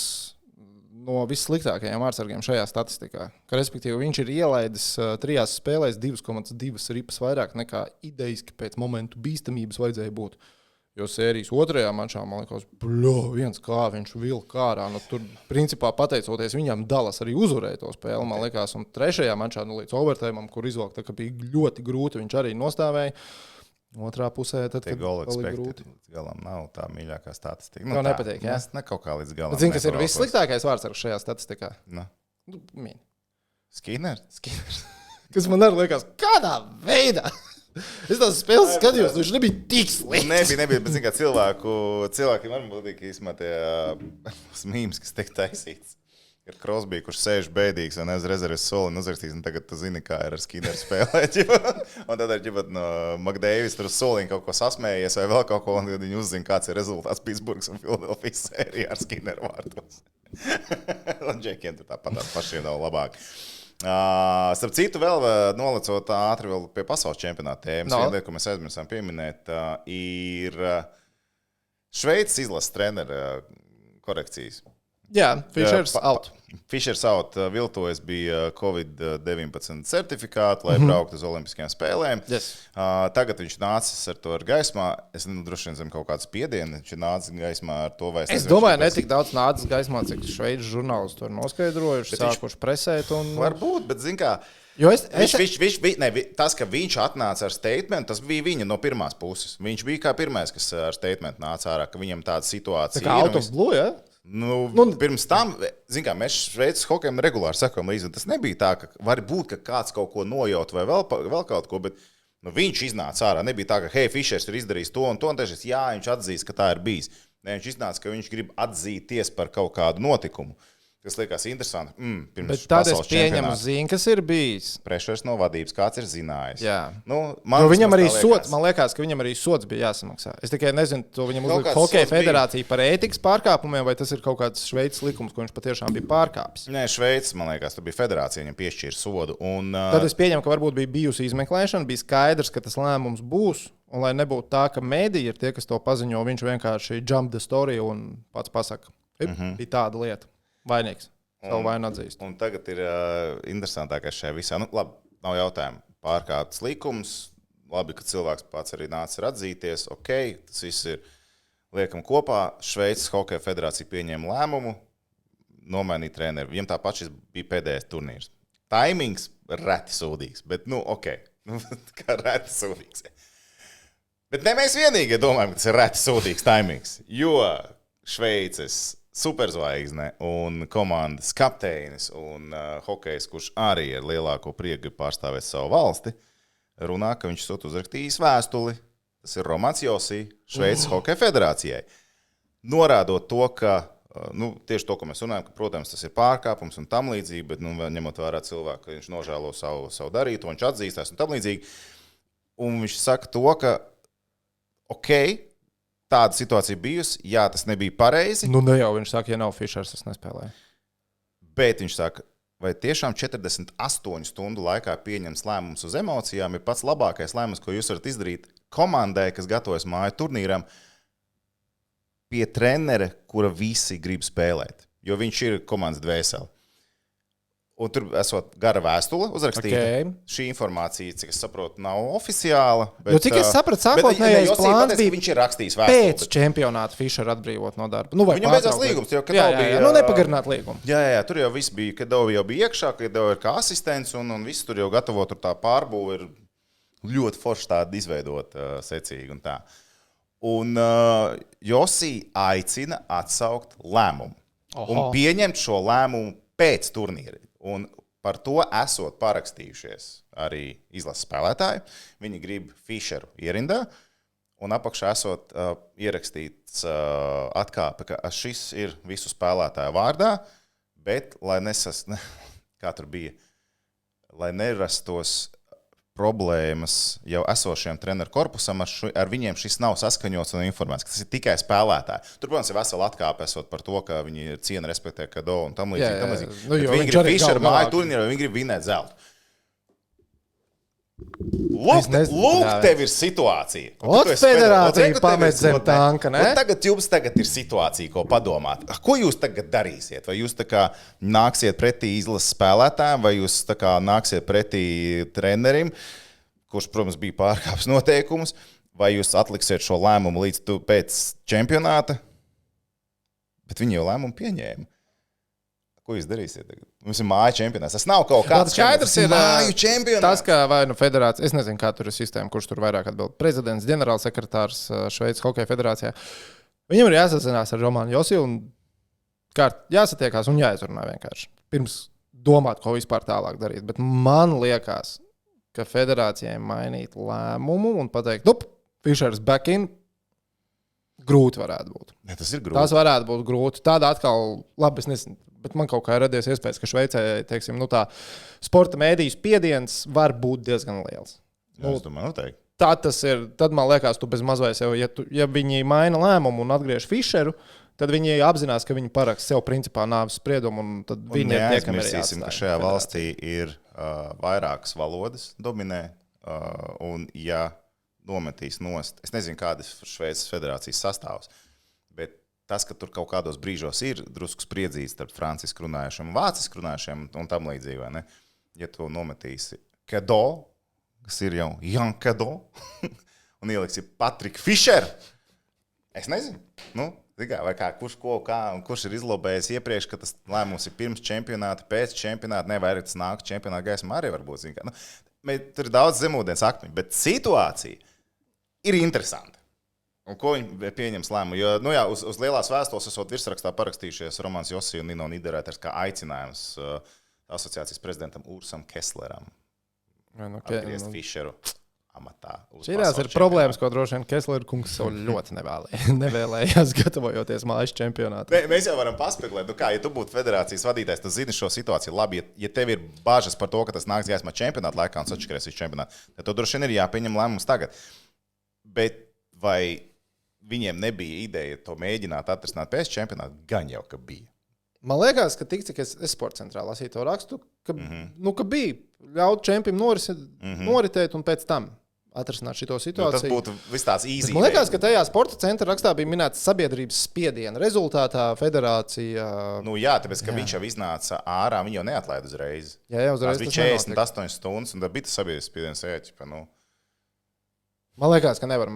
no vissliktākajiem vārdsargiem šajā statistikā. Ka, respektīvi, viņš ir ielaidis 3 spēlēs 2,2 ripas vairāk nekā idejiski pēc momentu bīstamības vajadzēja būt. Jo sērijas 2. mačā, man liekas, viens kā viņš vilka ārā. Tur, principā, pateicoties viņam, Dallas arī uzvarēja to spēli, man liekas. Un 3. mačā, līdz overtājumam, kur izvilkt, ka bija ļoti grūti, viņš arī nostāvēja. Otrā pusē, tad, kad bija grūti. Līdz galam nav tā mīļākā statistika. Tev nepatīk, jā? Ne kaut kā līdz galam. Zini, kas ir vissliktākais vārdsargs šajā statistikā? Skinners. Kas man arī liekas, kādā veidā? Es tās spēles skatījos, viņš nebija tik slikts. Nebija, bet zin, kā cilvēkiem var būt īstenībā tie mīmes, kas tiek taisīts. Ir Crosby, kurš sēž bēdīgs un uz rezerves soli un uzrakstīs, un tagad tu zini, kā ir ar Skinneru spēlēt. Un tad ir no McDavis tur uz soliņa kaut ko sasmējies vai vēl kaut ko, un tad viņi uzzina, kāds ir rezultāts Pittsburghs un Philadelphia sērijā ar Skinneru vārtos. Un Džekiem tur tāpat pašiem nav labāk. Starp citu, vēl nolicot ātri vēl pie pasaules čempionāta tēmas, viena lieta, ko mēs aizmirsām pieminēt, ir Šveices izlases trenera korekcijas. Jā, Fischers out. Fischers out viltojas bija Covid-19 certifikātu, lai brauktu uz Olimpiskajām spēlēm. Yes. Tagad viņš nācis ar to ar gaismā. Es droši vien zinu kaut kāds spiedienu, viņš nācis gaismā ar to. Es domāju, netik daudz nācis gaismā, cik Šveices žurnālisti to ir noskaidrojuši, sākuši presēt. Varbūt, bet zin kā... Tas, ka viņš atnāca ar statementu, tas bija viņa no pirmās puses. Viņš bija kā pirmais, kas ar statementu nāca ārā, ka viņam tāda situācija ir. Tā kā out of blue, ja? Pirms tam, mēs Šveices hokejam regulāri sekojam līdzi. Tas nebija tā, ka var būt, ka kāds kaut ko nojaut vai vēl kaut ko, bet viņš iznāca ārā. Nebija tā, ka hei, Fischers ir izdarījis to un taču viņš atzīst, ka tā ir bijis. Viņš iznāca, ka viņš grib atzīties par kaut kādu notikumu. Tas liekas interesanti. Bet tad es pieņemu zinu, kas ir bijis. Prešers no vadības, kāds ir zinājis. Jā. Jo viņam arī sots, man liekas, ka viņam arī sots bija jāsamaksā. Es tikai nezinu, to viņam uzlika Hokeja federācija par ētikas pārkāpumiem, vai tas ir kaut kāds Šveices likums, ko viņš patiešām bija pārkāpis. Nē, Šveices, man liekas, tur bija federācija, viņam piešķīra sodu. Tad es pieņemu, ka varbūt bija bijusi izmeklēšana, bija skaidrs, ka tas lēmums būs. Un lai nebūtu tā, ka mēdī ir tie, kas to paziņo, viņš vienkārši jump the story un pats pasaka. Bija tāda lieta. Vainīgs. Savu vainu atzīst. Un tagad ir interesantākais šajā visā. Labi, nav jautājumu. Pārkāpts likums. Labi, ka cilvēks pats arī nāca atzīties. Ok, tas viss ir liekam kopā, Šveices Hokeja federācija pieņēma lēmumu, nomainīt treneru. Viņam tāpat šis bija pēdējais turnīrs. Taimings reti sūdīgs, bet, ok, kā reti sūdīgs. Bet ne mēs vienīgie domājam, ka tas ir reti sūdīgs taimings, jo Šveices superzvaigzne un komandas kapteinis un hokejs, kurš arī ar lielāko prieku pārstāvēt savu valsti, runā, ka viņš esot uzrakstījis vēstuli. Tas ir Romans Josī, Šveices Hokeja federācijai. Norādot to, ka, tieši to, ko mēs runājam, ka, protams, tas ir pārkāpums un tam līdzīgi, bet, ņemot vērā cilvēku, ka viņš nožēlo savu darīto, viņš atzīstās un tam līdzīgi. Un viņš saka to, ka, tāda situācija bijusi, jā, tas nebija pareizi. Ne jau viņš saka, ja nav Fišers, es nespēlēju. Bet viņš saka, vai tiešām 48 stundu laikā pieņems lēmums uz emocijām ir pats labākais lēmums, ko jūs varat izdarīt komandai, kas gatavojas māju turnīram, pie trenera, kura visi grib spēlēt, jo viņš ir komandas dvēseli. Un tur esot gara vēstule uzrakstīta. Šī informācija, cik es saprotu, nav oficiāla. Bet, cik es sapratu, sākotnējais plāns bija, viņš ir rakstījis vēstuli. Pēc čempionāta Fišeru atbrīvot no darba. Viņam beidzās līgums, jo Kadau bija... nepagarināt līgumu. Jā, tur jau viss bija, Kadau jau bija iekšā, Kadau ir kā asistents, un viss tur jau gatavo, tur tā pārbūve ir ļoti forši tāda izveidot secīgi un tā. Un Josī aicina atsaukt lēmumu. Un pieņemt šo lēmumu pēc turnīra. Un par to esot parakstījušies arī izlases spēlētāji. Viņi grib Fišeru ierindā, un apakšā esot ierakstīts atkāpe, ka šis ir visu spēlētāju vārdā, bet, kā tur bija, lai nerastos problēmas jau esošiem treneru korpusam, ar viņiem šis nav saskaņots un informēts, ka tas ir tikai spēlētāji. Tur, protams, ir vesela atkāpe esot par to, ka viņi ciena respektē Kadau un tam līdzīgi. Viņi grib Fišeru māju turnīru, viņi grib vinēt zeltu. Lūk, tev ir situācija. Federācija pamet zem tanka, ne? Jums tagad ir situācija, ko padomāt. Ko jūs tagad darīsiet? Vai jūs tā kā nāksiet pretī izlases spēlētājiem, vai jūs tā kā nāksiet pretī trenerim, kurš, protams, bija pārkāpis noteikumus, vai jūs atliksiet šo lēmumu līdz pēc čempionāta? Bet viņi jau lēmumu pieņēma. Ko jūs darīsiet tagad? Mums ir māju čempionāts. Tas nav kaut kāds māju čempionāts. Tas, ka vai federācija, es nezinu, kā tur ir sistēma, kurš tur vairāk atbild. Prezidents, ģenerālsekretārs Šveices Hokeja federācijā. Viņam ir jāsazinās ar Romanu Josī un jāsatiekās un jāizrunā vienkārši. Pirms domāt, ko vispār tālāk darīt. Bet man liekas, ka federācijai mainīt lēmumu un pateikt, Fišers back in, grūti varētu būt. Ne, tas ir grūti. Tas varētu būt grūti. Tāda atkal, labi, es nezinu. Bet man kaut kā ir radies iespējas, ka Šveicē, teiksim, tā sporta mēdīju spiediens var būt diezgan liels. Es domāju, noteikti. Tad man liekas, tu bez mazvais jau, ja viņi maina lēmumu un atgriež Fišeru, tad viņi apzinās, ka viņi parakst sev principā nāves spriedumu, un tad viņi ir tie, kam ir jāatstāj. Ka šajā valstī ir vairākas valodas dominē, un ja nometīs nost, es nezinu, kādas Šveices federācijas sastāvs, bet tas, ka tur kaut kādos brīžos ir drusku spriedzīts starp francisku runājušiem un vācisku runājušiem un tam līdzīgi, vai ne? Ja tu nometīsi Kadau, kas ir jau Jan Kadau, un ieliksi Patrick Fischer, es nezinu, vai kurš ir izlobējis iepriekš, ka tas lēmums ir pirms čempionāta, pēc čempionāta, vai arī tas nāk čempionāta gaismā arī varbūt, tur ir daudz zemūdens akmeņu, bet situācija ir interesanta. Un ko viņi pieņems lēmumu? Jo, uz lielās vēstules esot virsrakstā parakstījušies Romans Josī un Nino Niederreiters kā aicinājums asociācijas prezidentam Ursam Kessleram atgriezt Fišeru amatā. Šīs ir problēmas, ko droši vien Kessler kungs sev ļoti nevēlējās gatavojoties mājas čempionātā. Mēs jau varam paspekulēt, ja tu būtu federācijas vadītājs, tu zini šo situāciju labi. Ja tev ir bāžas par to, ka tas nāks gaismā čempionāta laikā un sačakarēs visu čempionātu, tad tu droši vien ir jāpieņem lēmums tagad. Bet vai viņiem nebija ideja to mēģināt atrisināt pēc čempionāta, gan jau, ka bija. Man liekas, ka tik, cik es sporta centrā lasīju to rakstu, ka bija ļaut čempim noritēt un pēc tam atrisināt šito situāciju. Tas būtu viss tāds easy. Man liekas, ka tajā sporta centra rakstā bija minēts sabiedrības spiediena. Rezultātā federācija... tāpēc, ka viņš jau iznāca ārā, viņi jau neatlaid uzreiz. Jā, uzreiz tas bija 48 stundas, un tad bija tas sabiedrības spiediens ēķipa. Man liekas, ka nevar.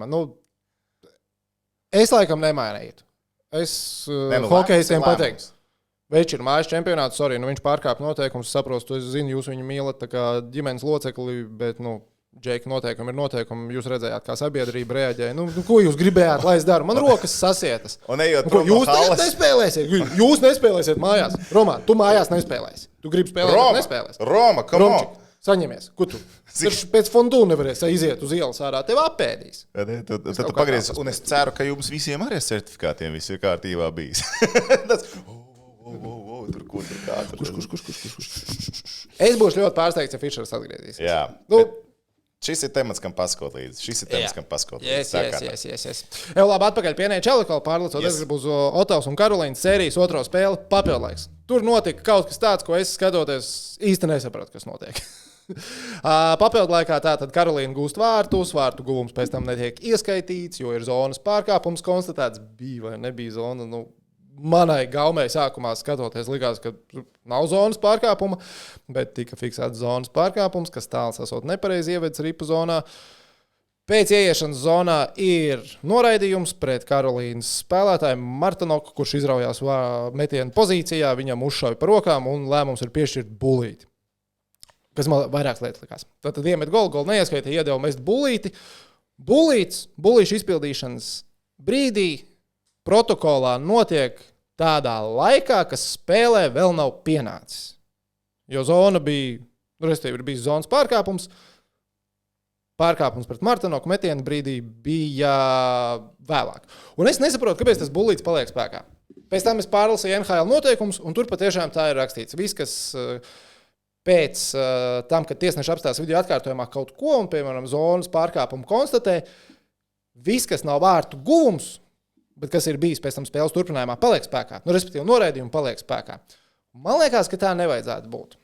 Es laikam nemainītu. Es hokejistiem pateiktu. Veči ir mājas čempionāts, viņš pārkāpa noteikumus, saprotu, es zinu, jūs viņu mīlat tā kā ģimenes locekli, bet, Džeki, noteikumi ir noteikumi. Jūs redzējāt, kā sabiedrība reaģēja. Ko jūs gribējāt, lai es daru? Man rokas sasietas. Jūs nespēlēsiet. Jūs nespēlēsiet mājās. Romān, tu mājās nespēlēsi. Tu gribi spēlēt, nespēlēsi. Roma, come on! Saņemies. Ko tu? Pēc fondu nevarēs iziet uz ielas ārā. Tev apēdīs. Tad tu pagriezi. Un es ceru, ka jums visiem arī certifikātiem viss ir kārtībā bijis. Kurš? Es būšu ļoti pārsteigts, ja Fišers atgriezīsies. Jā. Šis ir temats, kam paskot līdzi. Yes. Jau labi, atpakaļ pie Čelikola pārlicot. Es gribu uz Otavas un Karolīnas sērijas otro spēli papildlaiks. Tur notika kaut kas tāds, ko es skatoties īsti nesapratu, kas notiek. Papildlaikā tātad Karolīna gūst vārtu guvums pēc tam netiek ieskaitīts, jo ir zonas pārkāpums konstatēts. Bija vai nebija zona, manai gaumei sākumā skatoties likās, ka nav zonas pārkāpuma, bet tika fiksēts zonas pārkāpums, kas tāls esot nepareizi ievedis ripu zonā. Pēc ieiešanas zonā ir noraidījums pret Karolīnas spēlētāju Martinoku, kurš izraujās metienu pozīcijā, viņam uzšauja par rokām un lēmums ir piešķirt bulīti. Kas man vairākas lietas likās. Tad iemet golu neieskaita, iedeva mest bulīti. Bulīšu izpildīšanas brīdī protokolā notiek tādā laikā, kas spēlē vēl nav pienācis. Jo zona bija, respektīvi, bija zonas pārkāpums. Pārkāpums pret Martinoku metienu brīdī bija vēlāk. Un es nesaprotu, kāpēc tas bulīts paliek spēkā. Pēc tam es pārlasīju NHL noteikumus, un tur patiešām tā ir rakstīts. Viss, kas pēc tam, kad tiesneši apstās video atkārtojumā kaut ko, un, piemēram, zonas pārkāpumu konstatē, viss, kas nav vārtu guvums, bet kas ir bijis pēc tam spēles turpinājumā, paliek spēkā. Respektīvi, noraidījumi paliek spēkā. Man liekas, ka tā nevajadzētu būt.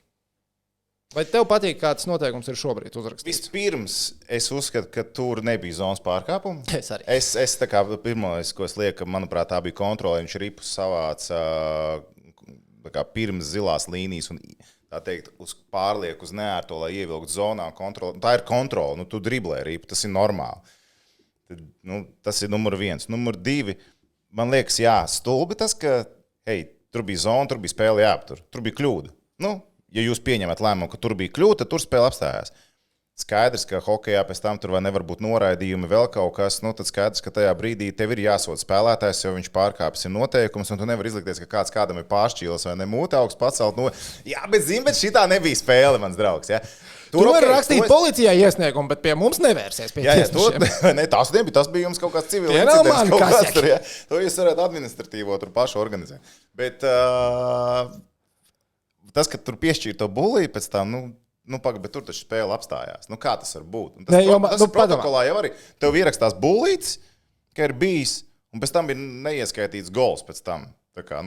Vai tev patīk, kā tas noteikums ir šobrīd uzrakstīts? Vispirms, es uzskatu, ka tur nebija zonas pārkāpuma. Es arī. Es tā kā pirmais, ko es lieku, manuprāt, tā bija kontrole. Viņš ripus savāca pirms zilās līnijas un tā teikt, pārliek uz neērto, lai ievilktu zonā kontroli. Tā ir kontrole. Tu driblē ripu, tas ir normāli. Tad, tas ir numur 1. Numur 2, man liekas, stulbi tas, ka, tur bija zona, tur bija spēle jāaptur. Tur bija kļūda. Ja jūs pieņemat lēmumu, ka tur bija kļūda, tad tur spēle apstājās. Skaidrs, ka hokejā pēc tam tur nevar būt noraidījumi, vēl kaut kas. Tad skaidrs, ka tajā brīdī tev ir jāsod spēlētājs, jo viņš pārkāpis ir noteikums, un tu nevar izlikties, ka kāds kādam ir pāršķīlis vai ne mūte augsts pacelt. Bet šitā nebija spēle, mans draugs. Ja? Tur var rakstīt policijai iesniegumu, bet pie mums nevērsies. Tas nebija. Tas bija jums kaut kāds civils incidents. To jūs varat administratīvo tur pašu organizēt. Bet tas, ka tur piešķīra to bulīju pēc tam, bet tur taču spēle apstājās. Kā tas var būt? Tas protokolā jau arī. Tev ierakstās bulīts, ka ir bijis, un pēc tam bija neieskaitīts gols pēc tam. Tā kā,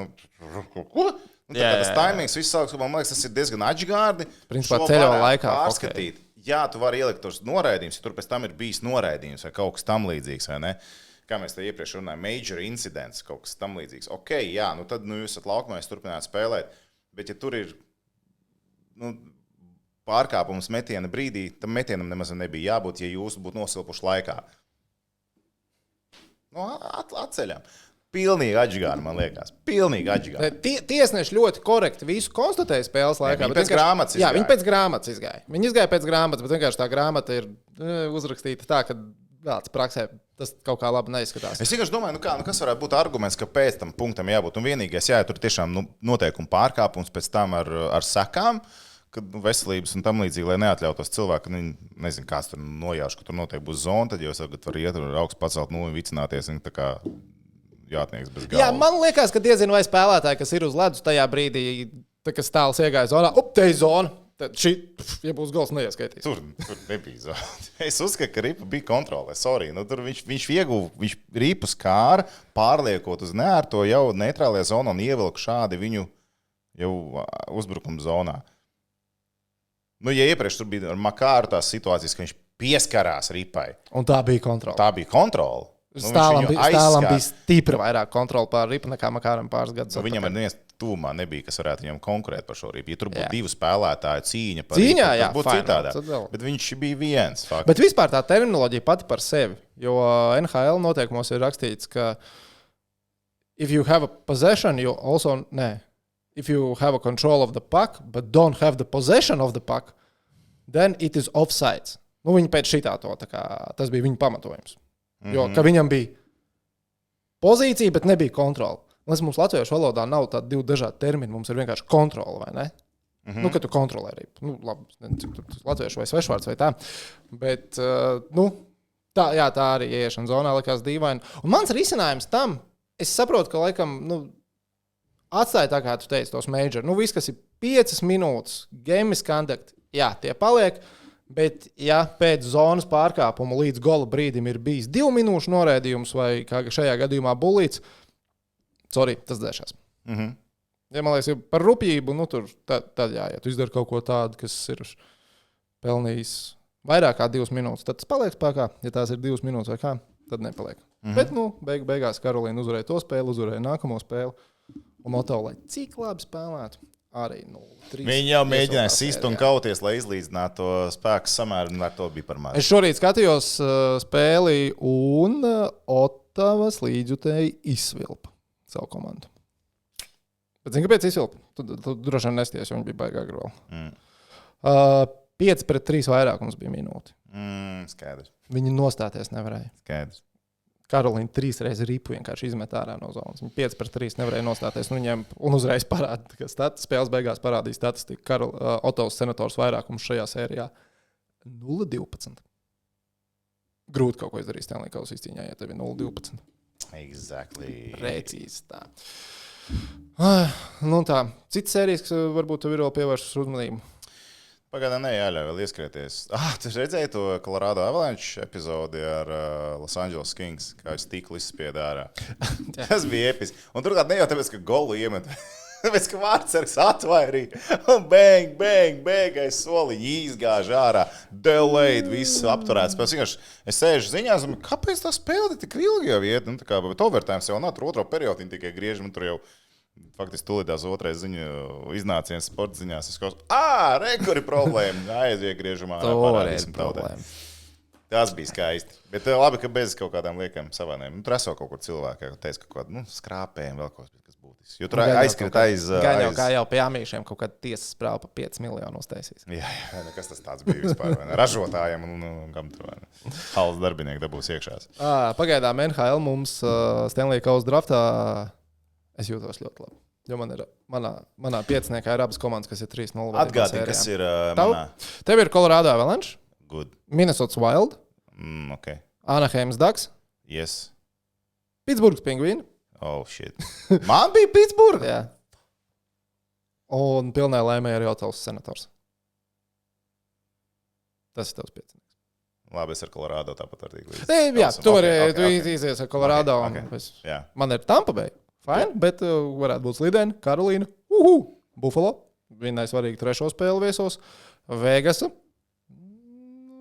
ko? Tas taimings, viss sāks, man liekas, tas ir diezgan atžgārdi. Principā ceļo laikā. Pārskatīt. Jā, tu vari ielikt tos noraidījumus, ja tur pēc tam ir bijis noraidījums vai kaut kas tam līdzīgs, vai ne? Kā mēs te iepriekš runājam, major incidents, kaut kas tam līdzīgs. Tad jūs esat laukumā, jūs turpināt spēlēt. Bet ja tur ir pārkāpums metiena brīdī, tam metienam nemaz nebija jābūt, ja jūs būtu nosilpuši laikā. Atceļam. Pilnīgi atžgāni, man liekas. Pilnīgi atžgāni. Tiesneši ļoti korekti visu konstatēja spēles laikā. Viņi pēc grāmatas izgāja. Viņi pēc grāmatas izgāja. Viņi izgāja pēc grāmatas, bet vienkārši tā grāmata ir uzrakstīta tā, ka tāds praksē tas kaut kā labi neizskatās. Es vienkārši domāju, kas varētu būt arguments, ka pēc tam punktam jābūt. Un vienīgais, tur tiešām noteikuma pārkāpums pēc tam ar sekām, kad veselības un tam līdzīgi, lai neatļautos cilvēku, nezinu, kāds tur nojauš, ka tur noteikti būs zona, tad jūs var iet un augstu pacelt un vicināties. Tā kā jātnieks bez galvas. Jā, man liekas, ka diezinu vai spēlētāji, kas ir uz ledus tajā brīdī, kas tāls iegāja zonā, te ir zona. Tad ja būs gols, neieskaitīs. Tur nebija zona. Es uzskatu, ka ripa bija kontrolē. Sorry. Tur viņš ieguva, viņš ripu skāra, pārliekot uz neērto jau neitrālajā zonā un ievilka šādi viņu jau uzbrukuma zonā. Ja iepriekš tur bija ar Makāru tās situācijas, ka viņš pieskarās ripai. Un tā bija kontrole. Tā bija kontrole. Stālam bija stipri vairāk kontroli pār ripu nekā Makāram pāris gadus. Viņam ar neviens tuvumā nebija, kas varētu viņam konkurēt par šo ripu. Ja tur būtu divu spēlētāju cīņa par ripu, tad būtu citādāk. Bet viņš bija viens. Fakti. Bet vispār tā terminoloģija pati par sevi. Jo NHL noteikumos ir rakstīts, ka if you have a possession, you also, if you have a control of the puck, but don't have the possession of the puck, then it is offsides. Nu, viņi pēc šitā to, tā kā, tas bija viņa pamatojums. Jo, ka viņam bija pozīcija, bet nebija kontrola. Mums latviešu valodā nav tādi divi dažādi termini, mums ir vienkārši kontrola, vai ne? Nu, ka tu kontrolē arī. Nu, labi, cik tur latviešu vai svešvārds vai tā. Bet, tā arī ieiešana zonā likās dīvaini. Un mans risinājums tam, es saprotu, ka laikam, atstāja tā, kā tu teici, tos major. Viss, kas ir 5 minūtes, game misconduct, jā, tie paliek. Bet, ja pēc zonas pārkāpuma līdz gola brīdim ir bijis 2 minūšu noraidījums vai, kā šajā gadījumā, bulīts, tas dzēšās. Ja man liekas, par rupjību, tad jā, ja tu izdari kaut ko tādu, kas ir pelnījis vairāk kā 2 minūtes, tad tas paliek spēkā. Ja tās ir 2 minūtes vai kā, tad nepaliek. Bet, beigās Karolīna uzvarēja to spēli, uzvarēja nākamo spēli. Un Moto, lai cik labi spēlētu, arī 0-3. Viņi jau mēģināja sist un kauties, lai izlīdzinātu to spēku samēru, un ar to bija par maz. Es šorīt skatījos spēli, un Ottavas līdzjutēji izsvilpa savu komandu. Bet zini, kāpēc izsvilpa? Tu droši vien nesties, jo viņi bija baigā grvēl. 5-3 vairākums bija minūti. Skaidrs. Viņi nostāties nevarēja. Skaidrs. Karolīna 3 reizes ripu vienkārši izmet ārā no zonas. Viņa 5-3 nevarēja nostāties. Un uzreiz parāda, ka spēles beigās parādīja statistiku. Ottavas senators vairākums šajā sērijā 0-12. Grūti kaut ko izdarīt Stanley Kausa izcīņā, ja tev ir 0-12. Exactly. Precīzi tā. Tā. Citas sērijas, kas varbūt tev ir vēl pievēršas uzmanību. Pagaidām jāļauj vēl ieskrieties. Tu redzēji to Colorado Avalanche epizodi ar Los Angeles Kings, kā viņš stikli izspieda ārā. Tas bija episki. Un turklāt ne jau tāpēc, ka golu iemet, tāpēc, ka Vārtsargs atvairīja. Un bang, aiz soliņi izgāž ārā. Delayed, viss apturēts. Es sēžu ziņās, un kāpēc tā spēle tik ilgi jau iet? Bet overtime jau nav, tur otro periodu viņi tikai griež, un tur jau faktiski tūlītās otrais ziņu iznāciens sporta ziņās. Es kaut kur ir problēma. Aiziegriežumā. Parādīsim tautē. Tas bija skaisti. Bet labi, ka bez kaut kādām liekam savainēm. Tur esot kaut kur cilvēki, ka teica kaut kādu skrāpējumu vēl kaut kas būtisks. Jo tur aizskrit aiz... Gan jau kā jau pie Amīšiem kaut kāda tiesas sprāva pa 5 miljonu uztaisīs. Jā, kas tas tāds bija vispār. Ražotājiem un kam tur halas darbinieki dabūs iekšās. Pagaidām NHL mums Stanley Kausa draftā es jūtos ļoti labi. Jo manā pieciniekā ir abas komandas, kas ir 3-0. Atgādini, kas ir manā. Tev ir Colorado Avalanche, Good. Minnesota Wild, Okay. Anaheims Ducks, Yes. Pitsburgas Pingvīni. Oh, shit. Man bija Pitsburga? Jā. Un pilnē laimē arī Ottavas senators. Tas ir tavs piecinieks. Labi, es ar Colorado tāpat var tīk līdz. Jā, tu izies ar Colorado. Okay. Man ir Tampa Bay. Fine, bet varētu būt Slideni, Karolīna, Buffalo. Viņai svarīgi 3. spēli viesos. Vegasa.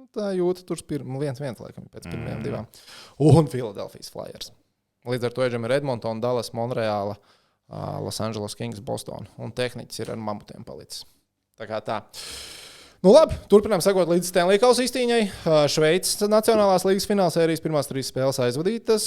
Tā jūta tur 1-1 laikam pēc pirmajām 2. Un Philadelphia Flyers. Līdz ar to ir Edmonton, Dallas, Monreāla, Los Angeles Kings, Boston. Un tehniķis ir ar mamutiem palicis. Tā kā tā. Labi, turpinām sekot līdz Stanley Kausa izcīņai. Šveices Nacionālās līgas finālsērijas pirmās 3 spēles aizvadītas.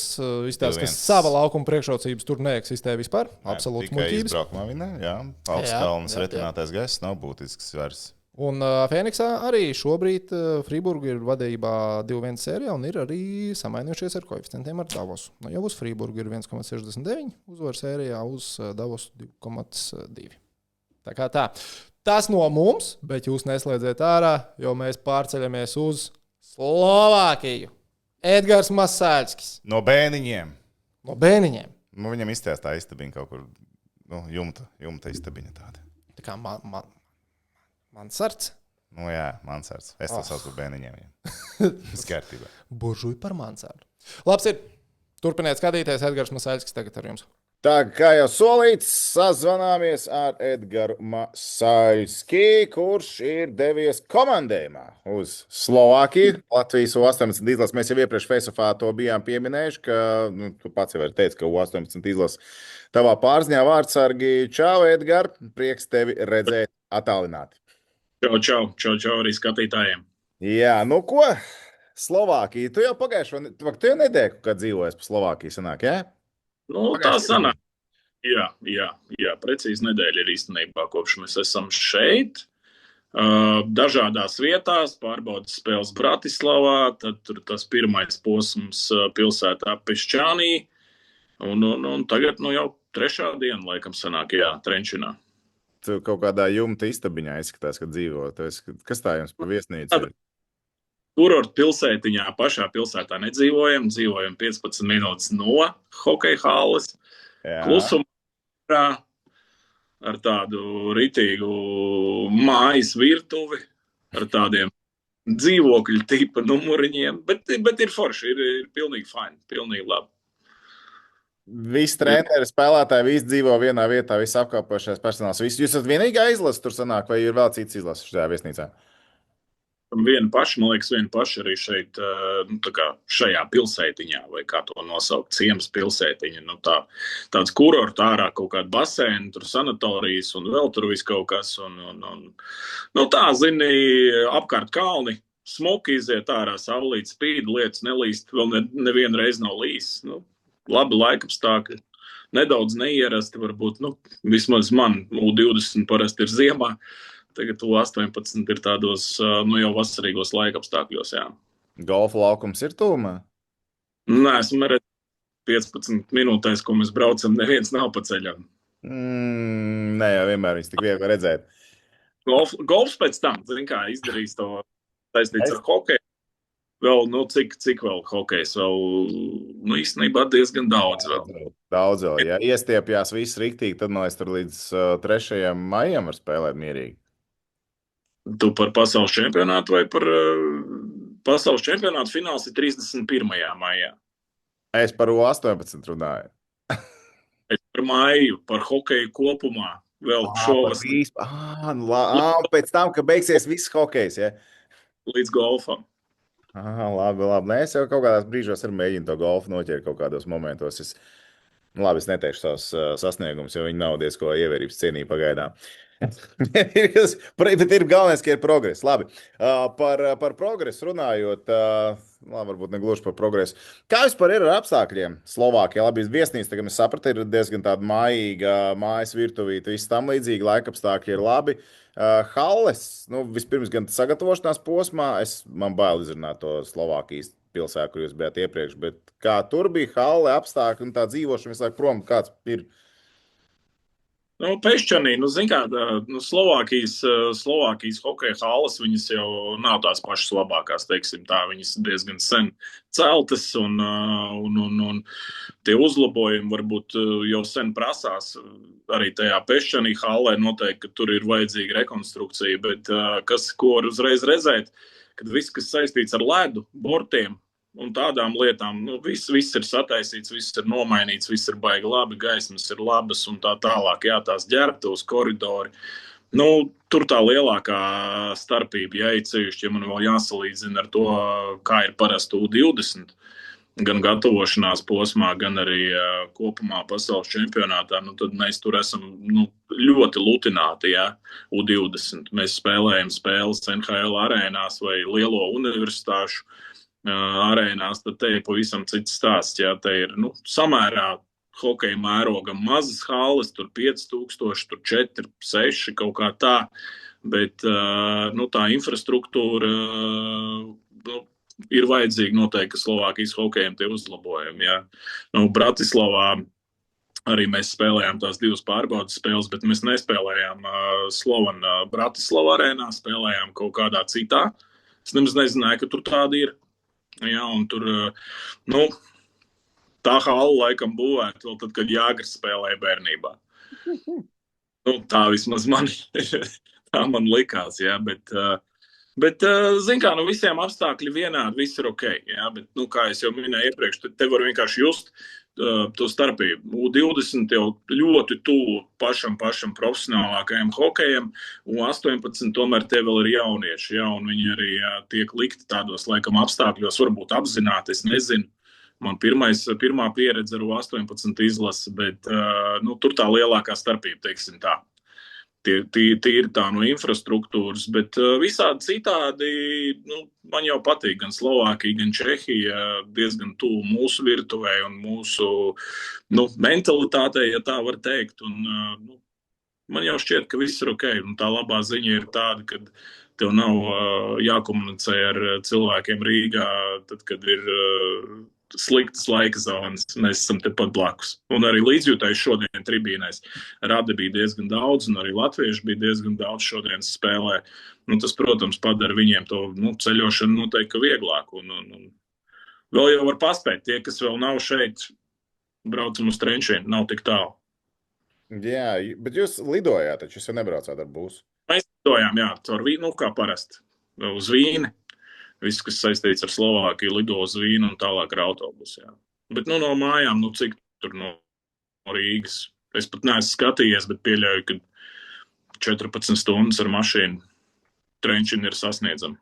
Izstāsta, ka sava laukuma priekšrocības tur neeksistē vispār. Absolūts muļķības. Tikai izbraukumā vinē, jā. Augstkalnas retinātais gaiss nav būtisks svars. Un Fēniksā arī šobrīd Frīburga ir vadībā 2-1 sērijā un ir arī samainījušies ar koeficientiem ar Davosu. Jau uz Frīburga ir 1,69, uzvar sērijā uz Davosu 2,2. Tā kā tā. Tas no mums, bet jūs neslēdziet ārā, jo mēs pārceļamies uz Slovākiju. Edgars Masāļskis. No bēniņiem. No bēniņiem. Viņam izstās tā istabiņa kaut kur, jumta istabiņa tāda. Tā kā Mansards. Jā, Mansards. Es to saucu par bēniņiem. Skārtībā. Buržuj par Mansardu. Labs ir. Turpiniet skatīties, Edgars Masāļskis tagad ar jums. Tā kā jau solīts, sazvanāmies ar Edgaru Masāļski, kurš ir devies komandējumā uz Slovākiju. Latvijas U18 izlases mēs jau iepriekš Faceoffā to bijām pieminējuši, ka tu pats jau vari teikt, ka U18 izlases tavā pārziņā Vārtsargi. Čau, Edgar, prieks tevi redzēt attālināti. Čau arī skatītājiem. Jā, ko? Slovākija. Tu jau tu jau nedēļu, kad dzīvojies pa Slovākiju, sanāk, jā? Nu, tā sanāk. Jā, precīzi nedēļa ir īstenībā, kopš mēs esam šeit. Dažādās vietās, pārbaudas spēles Bratislavā, tad tur tas pirmais posms pilsētā Peščānī, un tagad jau 3. diena, laikam, sanāk, Trenčinā. Tu kaut kādā jumta istabiņā izskatās, ka dzīvo. Kas tā jums pa viesnīcu ir? Kurort pilsētiņā, pašā pilsētā dzīvojam 15 minūtes no hokeja halles, klusumā, ar tādu ritīgu mājas virtuvi, ar tādiem dzīvokļu tipa numuriņiem, bet ir forši, ir pilnīgi fine, pilnīgi labi. Visi treneri, spēlētāji, visi dzīvo vienā vietā, visi apkalpošais personāls. Jūs esat vienīgā izlase tur sanāk, vai ir vēl cits izlases šajā viesnīcā? Viena paša, man liekas, viena paša arī šeit, šajā pilsētiņā, vai kā to nosaukt, ciemas pilsētiņa. Tāds kurorta ārā kaut kāda baseina, tur sanatorijas un vēl tur viss kaut kas. Tā, zini, apkārt kalni, smuki iziet ārā, saulīt spīd, lietas nelīst, vēl nevienu reizi nav līs. Labi laikapstākļi, nedaudz neierasti varbūt, vismaz man U20 parasti ir ziemā. Tagad U18 ir tādos jau vasarīgos laikapstākļos, jā. Golfa laukums ir tūmā? Nē, esmu redzējis 15 minūtēs, ko mēs braucam, neviens nav pa ceļam. Nē, jau vienmēr viņas tik viegli redzēt. Golfs pēc tam, zin kā, izdarīs to saistīts ar hokeju. Vēl, cik vēl hokejs? Vēl, īstenībā diezgan daudz vēl. Daudz vēl, ja iestiepjās viss riktīgi, tad, man liekas, tur līdz 3. maijam var spēlēt mierīgi. Tu par pasaules čempionātu vai par pasaules čempionātu fināls ir 31. maijā? Es par U18 runāju. Es par maiju, par hokeju kopumā. Vēl šovasar. Pēc tam, ka beigsies viss hokejs, ja? Līdz golfam. Labi. Nē, es jau kaut kādās brīžos arī mēģinu to golfu noķert kaut kādos momentos. Es neteikšu savus sasniegumus, jo viņi nav diezko ievērības cienīgi pagaidām. Bet ir galvenais, ka ir progress. Labi, par progresu runājot, varbūt negluži par progresu. Kā vispār ir ar apstākļiem Slovākijā? Labi, viesnīca, tagad mēs sapratu, ir diezgan tāda mājīga mājas virtuvīta, viss tam līdzīgi, laikapstākļi ir labi. Halles, vispirms gan sagatavošanās posmā, man bail izrunāt to Slovākijas pilsētu, kur jūs bijāt iepriekš, bet kā tur bija halle, apstākļi un tā dzīvošana visu laiku prom, kāds ir? Peščanī, zin kā, Slovākijas hokeja halles, viņas jau nav tās pašas labākās, teiksim tā, viņas diezgan sen celtas un tie uzlabojumi varbūt jau sen prasās arī tajā Peščanī hallē, noteikti, ka tur ir vajadzīga rekonstrukcija, bet ko var uzreiz redzēt, kad viss, kas saistīts ar ledu, bortiem, un tādām lietām, viss ir sataisīts, viss ir nomainīts, viss ir baigi labi, gaismas ir labas un tā tālāk, tās ģērbtuves, koridori. Tur tā lielākā starpība, ceļšķi, ja man vēl jāsalīdzina ar to, kā ir parasti U20, gan gatavošanās posmā, gan arī kopumā pasaules čempionātā, tad mēs tur esam ļoti lutināti, U20. Mēs spēlējam spēles NHL arēnās vai lielo universitāšu arēnās, tad te ir pavisam cits stāsts, te ir, samērā hokeja mērogam mazas halles, tur 5000, tur 4, 6, kaut kā tā, bet, tā infrastruktūra, ir vajadzīga noteikti Slovākijas hokejiem tie uzlabojumi, Bratislavā arī mēs spēlējām tās 2 pārbaudas spēles, bet mēs nespēlējām Slovana Bratislava arēnā, spēlējām kaut kādā citā. Es nemaz nezināju, ka tur tāda ir. Un tur, tā halle laikam būvēt vēl tad, kad Jāgars spēlēja bērnībā. Tā vismaz man likās, bet zin kā, visiem apstākļi vienādi, viss ir ok, bet, kā es jau minēju iepriekš, te var vienkārši just to starpību. U20 jau ļoti tuvu pašam profesionālākajam hokejam, U18 tomēr te vēl ir jaunieši, un viņi arī tiek likti tādos, laikam, apstākļos, varbūt apzināti, es nezinu. Man pirmā pieredze ar U18 izlasi, bet tur tā lielākā starpība, teiksim tā. tīri tā no infrastruktūras, bet visādi citādi, nu, man jau patīk gan Slovākija, gan Čehija diezgan tuvu mūsu virtuvē un mūsu, nu, mentalitātei, ja tā var teikt, un, nu, man jau šķiet, ka viss ir ok, un tā labā ziņa ir tāda, ka tev nav jākomunicē ar cilvēkiem Rīgā, tad, kad ir sliktas laika zonas. Mēs esam tepat blakus. Un arī līdzjūtēji šodien tribīnēs rada bija diezgan daudz, un arī latvieši bija diezgan daudz šodienas spēlē. Nu, tas, protams, padara viņiem to ceļošanu noteikti vieglāku. Un vēl jau var paspēt. Tie, kas vēl nav šeit, braucam uz Trenčiem, nav tik tālu. Jā, bet jūs lidojāt, taču jūs jau nebraucāt ar būsu. Mēs lidojām, jā, caur Vīnu, nu, kā parasti, uz Vīni. Viss, kas saistīts ar Slovākiju, lido uz Vīnu un tālāk ar autobusu, jā. Bet, nu, no mājām, nu, cik tur no Rīgas. Es pat neesmu skatījies, bet pieļauju, ka 14 stundas ar mašīnu Trenčini ir sasniedzami.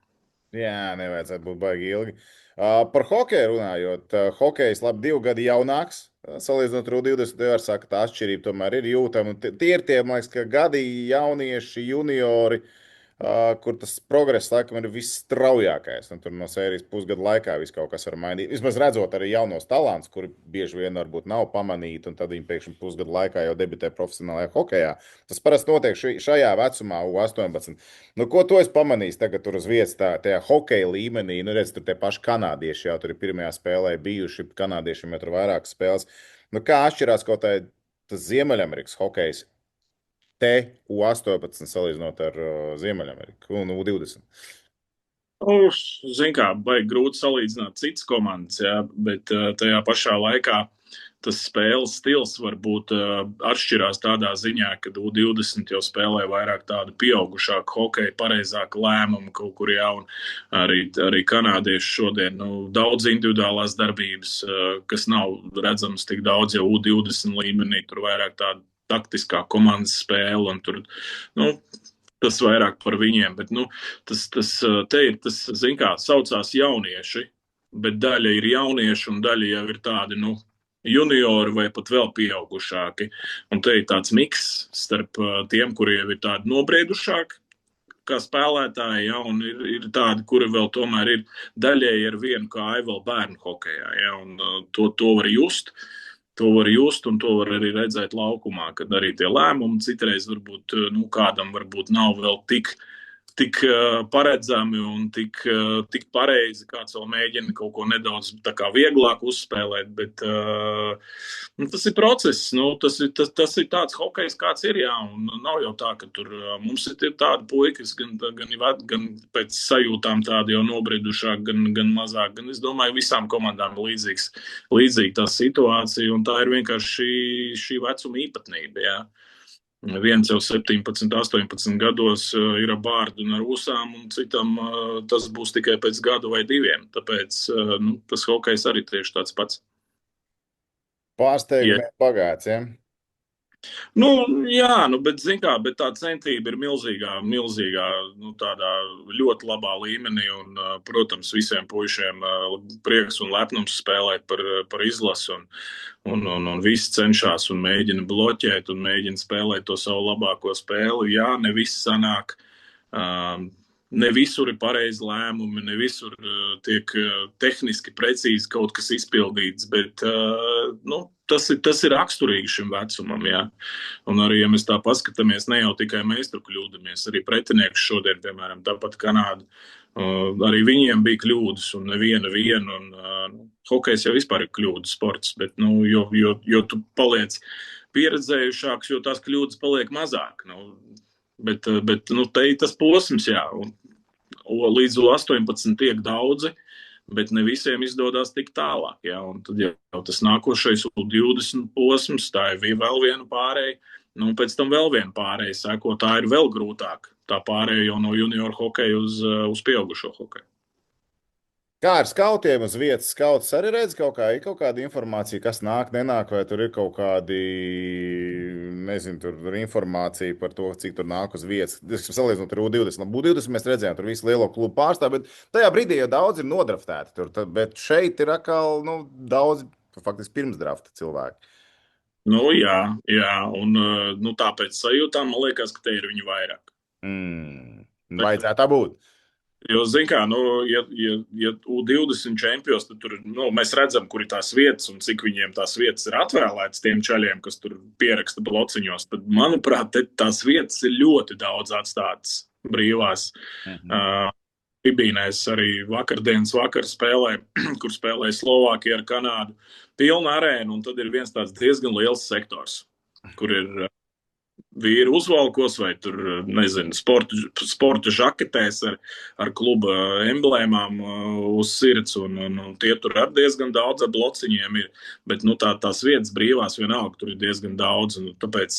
Jā, nevajadzētu būt baigi ilgi. Par hokeju runājot, hokejs labi 2 gadi jaunāks, salīdzinot ar U20, var saka, tā atšķirība tomēr ir jūtama. Tie ir tie, man liekas, ka gadi jaunieši, juniori, kur tas progress laikam ir visstraujākais. Un tur no sērijas pusgadu laikā viss kaut kas var mainīt. Vismaz redzot arī jaunos talants, kuri bieži vien varbūt nav pamanīti, un tad viņi pēkšņi pusgadu laikā jau debitē profesionālajā hokejā. Tas parasti notiek šajā vecumā, U18. Nu, ko tu esi pamanījis tagad tur uz vietas tajā hokeja līmenī? Nu, redz, tur tie paši kanādieši jau tur ir pirmajā spēlē bijuši, kanādiešiem jau tur vairākas spēles. Nu, kā atšķirās kaut tā tas Ziemeļamerikas hokejs? Te U18 salīdzinot ar Ziemeļameriku un U20. Zin kā, baigi grūti salīdzināt citas komandas, jā, bet tajā pašā laikā tas spēles stils varbūt atšķirās tādā ziņā, ka U20 jau spēlē vairāk tādu pieaugušāku hokeju, pareizāku lēmumu kaut kur, jā, un arī kanādieši šodien, nu, daudz individuālās darbības, kas nav redzams tik daudz jau U20 līmenī, tur vairāk tādu taktiskā komandas spēle, un tur, nu, tas vairāk par viņiem, bet, nu, tas te ir, tas, zin kā, saucās jaunieši, bet daļa ir jaunieši, un daļa jau ir tādi, nu, juniori vai pat vēl pieaugušāki, un te ir tāds miks starp tiem, kuriem ir tādi nobriedušāki, kā spēlētāji, ja, un ir tādi, kuri vēl tomēr ir daļēji ar vienu kāju vēl bērnu hokejā, ja, un to var just. To var just un to var arī redzēt laukumā, kad arī tie lēmumi citreiz varbūt, nu, kādam varbūt nav vēl tik paredzami un tik pareizi, kāds vēl mēģina kaut ko nedaudz tā kā vieglāk uzspēlēt, bet nu, tas ir process, nu, tas ir tāds hokejs, kāds ir, jā, un nav jau tā, ka tur mums ir tādi puikas, gan pēc sajūtām tādi jau nobriedušāk, gan mazāk, gan es domāju, visām komandām līdzīga tā situācija, un tā ir vienkārši šī vecuma īpatnība, jā. Viens jau 17, 18 gados ir ar bārdu un ar ūsām, un citam tas būs tikai pēc gadu vai 2. Tāpēc nu, tas hokejs arī tieši tāds pats. Pārsteigumi bagāts, ja? Nu, jā, nu, bet, zin kā, bet tā centība ir milzīgā, nu, tādā ļoti labā līmenī, un, protams, visiem puišiem prieks un lepnums spēlēt par izlasu, un visi cenšas un mēģina bloķēt, un mēģina spēlēt to savu labāko spēli. Jā, ne viss sanāk, ne visur ir pareizi lēmumi, ne visur tiek tehniski precīzi kaut kas izpildīts, bet, nu, tas ir raksturīgi šim vecumam, jā. Un arī, ja mēs tā paskatāmies, ne jau tikai mēs tur kļūdamies, arī pretinieks šodien, piemēram, tāpat Kanāda, arī viņiem bija kļūdas un neviena, un hokejs jau vispār ir kļūdu sports, bet, nu, jo tu paliec pieredzējušāks, jo tās kļūdas paliek mazāk, nu, bet nu, te ir tas posms, jā, un līdz 18 tiek daudzi, bet ne visiem izdodas tik tālāk, jā, un tad jau tas nākošais U20 posms, tā ir vēl viena pārēja, nu, pēc tam vēl viena pārēja seko, tā ir vēl grūtāk, tā pārēja jau no junioru hokeja uz pieaugušo hokeju. Kā ar skautiem uz vietas? Skauts arī redz kaut kāda informācija, kas nāk, nenāk, vai tur ir kaut kādi, nezinu, tur informācija par to, cik tur nāk uz vietas. Salīdzinot ar U20. U20 mēs redzējām, tur visu lielo klubu pārstāv, bet tajā brīdī jau daudz ir nodraftēti tur, bet šeit ir atkal, nu, daudz, faktiski pirms drafta cilvēki. Jā, un tāpēc sajūtām, man liekas, ka te ir viņi vairāk. Vajadzētu tā būt. Jo, zin kā, ja U20 čempions, tad tur mēs redzam, kur ir tās vietas un cik viņiem tās vietas ir atvēlētas tiem čaļiem, kas tur pieraksta blociņos. Tad, manuprāt, tās vietas ir ļoti daudz atstātas brīvās. Tribīnēs arī vakardienas vakar spēlē, kur spēlēja Slovākija ar Kanādu. Pilna arēna, un tad ir viens tāds diezgan liels sektors, kur ir vīri uzvalkos vai tur, nezinu, sporta žaketēs ar kluba emblēmām uz sirds, un tie tur ar diezgan daudz ar blociņiem ir, bet tās vietas brīvās vienalga tur ir diezgan daudz, un tāpēc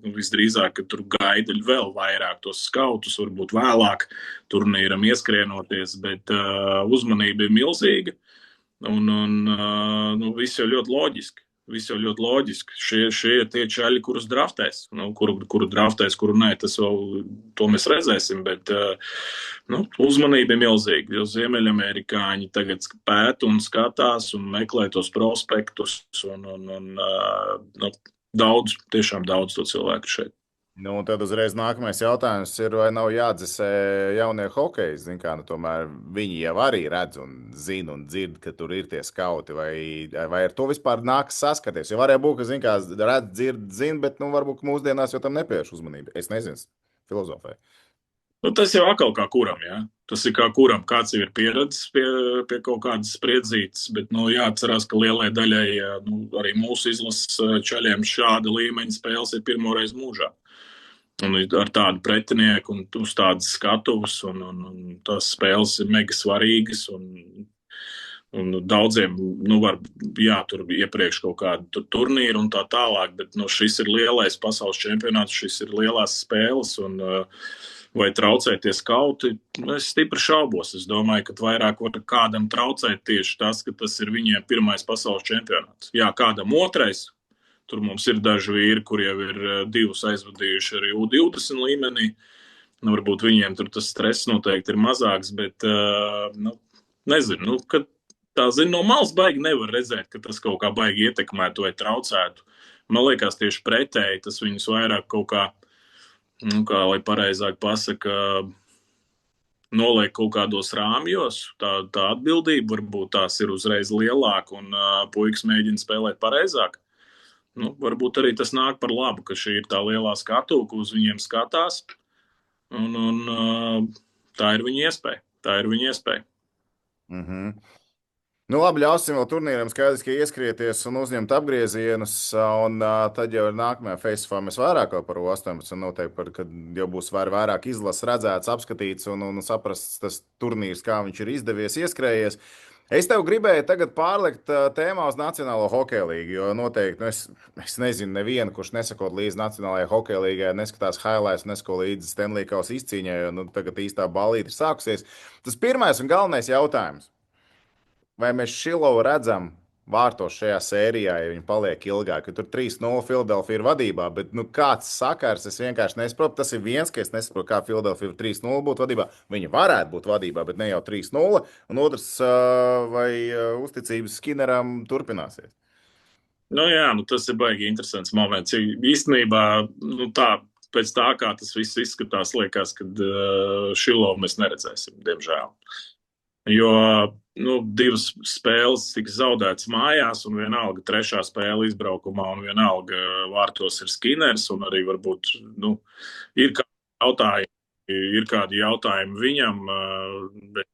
visdrīzāk, ka tur gaida vēl vairāk tos skautus, varbūt vēlāk turnīram ieskrienoties, bet uzmanība ir milzīga, un viss jau ļoti loģiski. Viss jau ļoti loģiski. Šie ir tie čaļi, kurus draftēs. Kuru draftēs, kuru nē, to mēs redzēsim. Bet uzmanība ir milzīga. Jo ziemeļamerikāņi tagad pēta un skatās un meklē tos prospektus. Daudz, tiešām daudz to cilvēku šeit. Un tad uzreiz nākamais jautājums ir, vai nav jāatdzesē jaunie hokeji? Tomēr viņi jau arī redz un zina un dzird, ka tur ir tie skauti. Vai ar to vispār nākas saskaties? Jo varēja būt, ka redz, dzird, zina, bet varbūt mūsdienās jau tam nepievērš uzmanību. Es nezinu, filozofē. Tas jau atkal kā kuram, jā. Tas ir kā kuram. Kāds jau ir pieredzis pie kaut kādas spriedzītes, bet jāatcerās, ka lielai daļai arī mūsu izlases čaļiem šāda līmeņa spēles ir pirmoreiz mūžā. Un ar tādu pretinieku un uz tādas skatuves, un tās spēles ir mega svarīgas, un daudziem, tur iepriekš kaut kādu turnīru un tā tālāk, bet šis ir lielais pasaules čempionāts, šis ir lielās spēles, un vai traucēties skauti, es stipri šaubos. Es domāju, ka vairāk var kādam traucēt tieši tas, ka tas ir viņiem pirmais pasaules čempionāts. Jā, kādam otrais. Tur mums ir daži vīri, kur jau ir divus aizvadījuši arī U20 līmenī. Varbūt viņiem tur tas stress noteikti ir mazāks, bet nezinu, kad no malas baigi nevar redzēt, ka tas kaut kā baigi ietekmētu vai traucētu. Man liekas, tieši pretēji tas viņus vairāk kaut kā, lai pareizāk pasaka, noliek kaut kādos rāmjos. Tā atbildība varbūt tās ir uzreiz lielāka un puikas mēģina spēlēt pareizāk. Varbūt arī tas nāk par labu, ka šī ir tā lielā skatuve, ko uz viņiem skatās. Un tā ir viņa iespēja. Labi, ļausim vēl turnīram skaidriski ieskrieties un uzņemt apgriezienus. Un tad jau nākamajā face-offā mēs vairāk par U18 noteikti, kad jau būs vairāk izlases redzēts, apskatīts un saprasts tas turnīrs, kā viņš ir izdevies, ieskrējies. Es tev gribēju tagad pārlikt tēmā uz Nacionālo hokeja līgu, jo noteikti, es nezinu nevienu, kurš nesakot līdzi Nacionālajai hokeja līgai, neskatās highlights, nesko līdzi Stanley Kausa izcīņai, jo tagad īstā ballīte ir sākusies. Tas pirmais un galvenais jautājums. Vai mēs Šilovu redzam vārtos šajā sērijā, ja viņi paliek ilgāk, jo tur 3-0 Philadelphia ir vadībā, bet kāds sakars, es vienkārši nesaprotu, tas ir viens, ka es nesaprotu, kā Philadelphia 3-0 būtu vadībā. Viņi varētu būt vadībā, bet ne jau 3-0, un otrs, vai uzticības Skinneram turpināsies? Tas ir baigi interesants moments. Īstenībā, pēc tā, kā tas viss izskatās, liekas, kad Šilovu mēs neredzēsim, diemžēl. Jo divas spēles tiks zaudētas mājās, un vienalga trešā spēle izbraukumā, un vienalga vārtos ir Skinners, un arī varbūt ir kādi jautājumi viņam, bet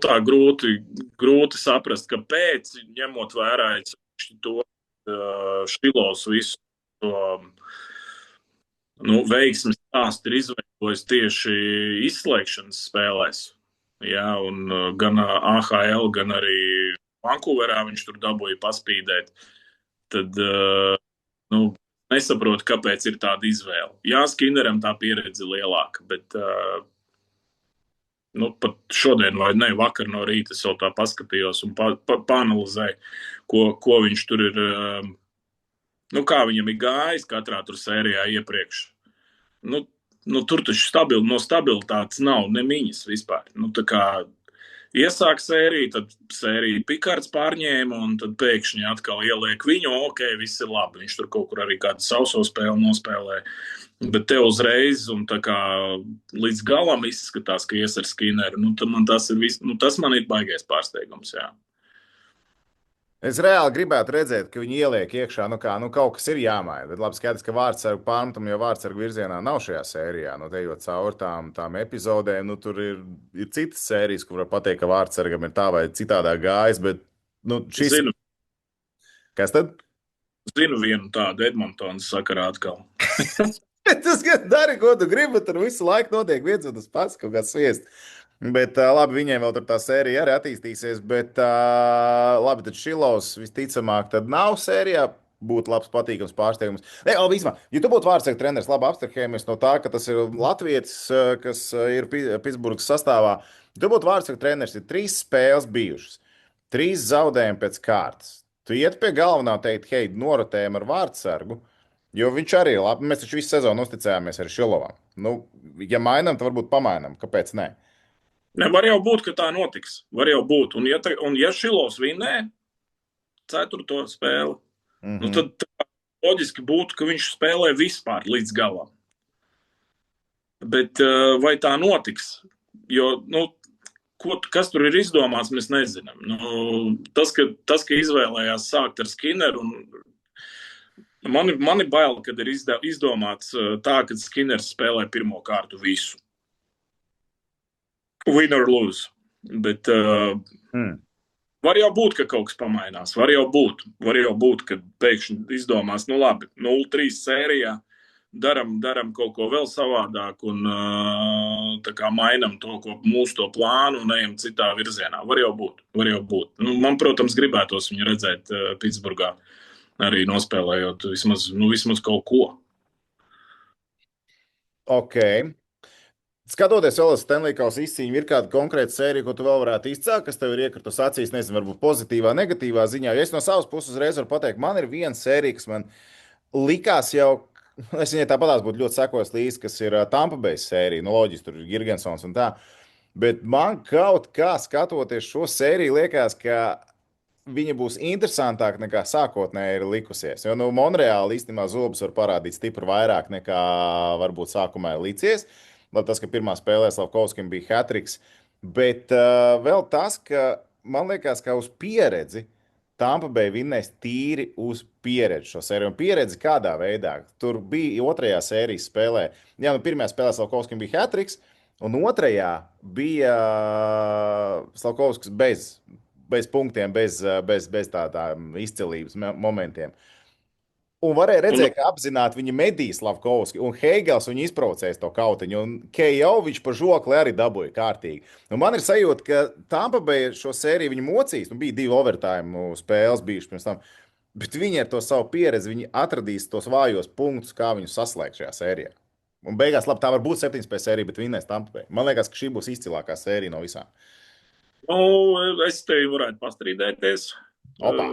tā grūti saprast, kāpēc, ņemot vērā to Šilovs visu to veiksmes stāstu ir izveidojis tieši izslēgšanas spēlēs. Jā, un gan AHL, gan arī Vankūverā viņš tur dabūja paspīdēt. Tad nesaprotu, kāpēc ir tāda izvēle. Jā, Skinneram tā pieredze lielāka, bet pat šodien vai ne, vakar no rīta es jau tā paskatījos un paanalizēju, ko viņš tur ir, kā viņam ir gājis katrā tur sērijā iepriekš. Tur taču no stabilitātes nav nemiņas vispār. Tā kā iesāk sēriju, tad sēriju Pikards pārņēma, un tad pēkšņi atkal ieliek viņu, ok, viss ir labi. Viņš tur kaut kur arī kādu sauso spēli nospēlē. Bet te uzreiz, un tā kā līdz galam izskatās, ka ies ar Skinneru, tas man ir baigais pārsteigums, jā. Es reāli gribētu redzēt, ka viņi ieliek iekšā, kaut kas ir jāmaina. Bet labi, skaidrs, ka vārdsargu pārmetam jau vārdsargu virzienā nav šajā sērijā. Ejot cauri tām epizodēm, tur ir citas sērijas, kur var pateikt, ka vārdsargam ir tā vai citādā gājis, bet šis... Zinu. Kas tad? Zinu vienu tādu Edmontonas sakarā atkal. Tas dari, ko tu gribi, bet tur visu laiku notiek viens un tas pats, kaut kāds sviests. Bet labi, viņiem vēl tur tā sērija arī attīstīsies, bet labi, tad Šilovs visticamāk tad nav sērijā, būtu labs, patīkams pārsteigums. Ja tu būtu vārdsargu treneris, labi abstrahējamies no tā, ka tas ir latvietis, kas ir Pitsburgas sastāvā, tu būtu vārdsargu treneris, ir 3 spēles bijušas, 3 zaudējumi pēc kārtas. Tu iet pie galvenā teikt, hei, norotējam ar vārdsargu, jo viņš arī ir labi, mēs taču visu sezonu uzticējāmies ar Šilovam. Ja mainam, tad varbūt pamainam, kāpēc ne? Ne, var jau būt, ka tā notiks. Var jau būt. Un ja Šilovs vinnē 4. spēli, tad loģiski būtu, ka viņš spēlē vispār līdz galam. Bet vai tā notiks? Jo, kas tur ir izdomāts, mēs nezinām. Tas, ka izvēlējās sākt ar Skinneru, man ir bail, kad ir izdomāts tā, ka Skinners spēlē pirmo kārtu visu. Win or lose. Bet var jau būt, ka kaut kas pamainās. Var jau būt, ka pēkšņi izdomās, labi, 0-3 sērijā, daram kaut ko vēl savādāk un tā kā mainam mūsu plānu un ejam citā virzienā. Var jau būt. Man, protams, gribētos viņu redzēt Pitsburgā arī nospēlējot vismaz kaut ko. Ok. Skatoties vēl uz Stanley Kausa izcīņu, ir kāda konkrēta sērija, ko tu vēl varētu izcelt, kas tev ir iekritus acīs, nezinu, varbūt pozitīvā, negatīvā ziņā. Ja es no savas puses uzreiz varu pateikt, man ir viena sērija, kas man likās jau, es viņai tāpatās būtu ļoti sekojis līdzi, kas ir Tampa Bay sērija, loģiski, tur ir Girgensons un tā. Bet man kaut kā skatoties šo sēriju liekas, ka viņa būs interesantāka nekā sākotnēji ir likusies. Jo Monreāli īstenībā zobus var parādīt stipri vairāk nekā varbūt sākumā ir licies. Labi, tas, ka pirmā spēlē Slavkovskim bija hat-triks, bet vēl tas, ka man liekas, ka uz pieredzi Tampa Bay vinnēs tīri uz pieredzi šo sēriju. Un pieredzi kādā veidā? Tur bija 2. sērijas spēlē. Jā, pirmajā spēlē Slavkovskim bija hat-triks, un 2. bija Slavkovskis bez punktiem, bez tādām izcilības momentiem. Un varēja redzēt, ka apzināti viņi medīs Slavkovski, un Heigels viņu izprovocēs to kautiņu, un KO viņš pa žokli arī dabūja kārtīgi. Man ir sajūta, ka Tampa Bay šo sēriju viņi mocīs, bija 2 overtime spēles bijuši pirms tam, bet viņi ar to savu pieredzi, viņi atradīs tos vājos punktus, kā viņus saslēgt šajā sērijā. Un beigās, labi, tā var būt 7 spēles sērija, bet vinnēs Tampa Bay. Man liekas, ka šī būs izcilākā sērija no visām. Es tevi varētu pastrīdēties. Opa.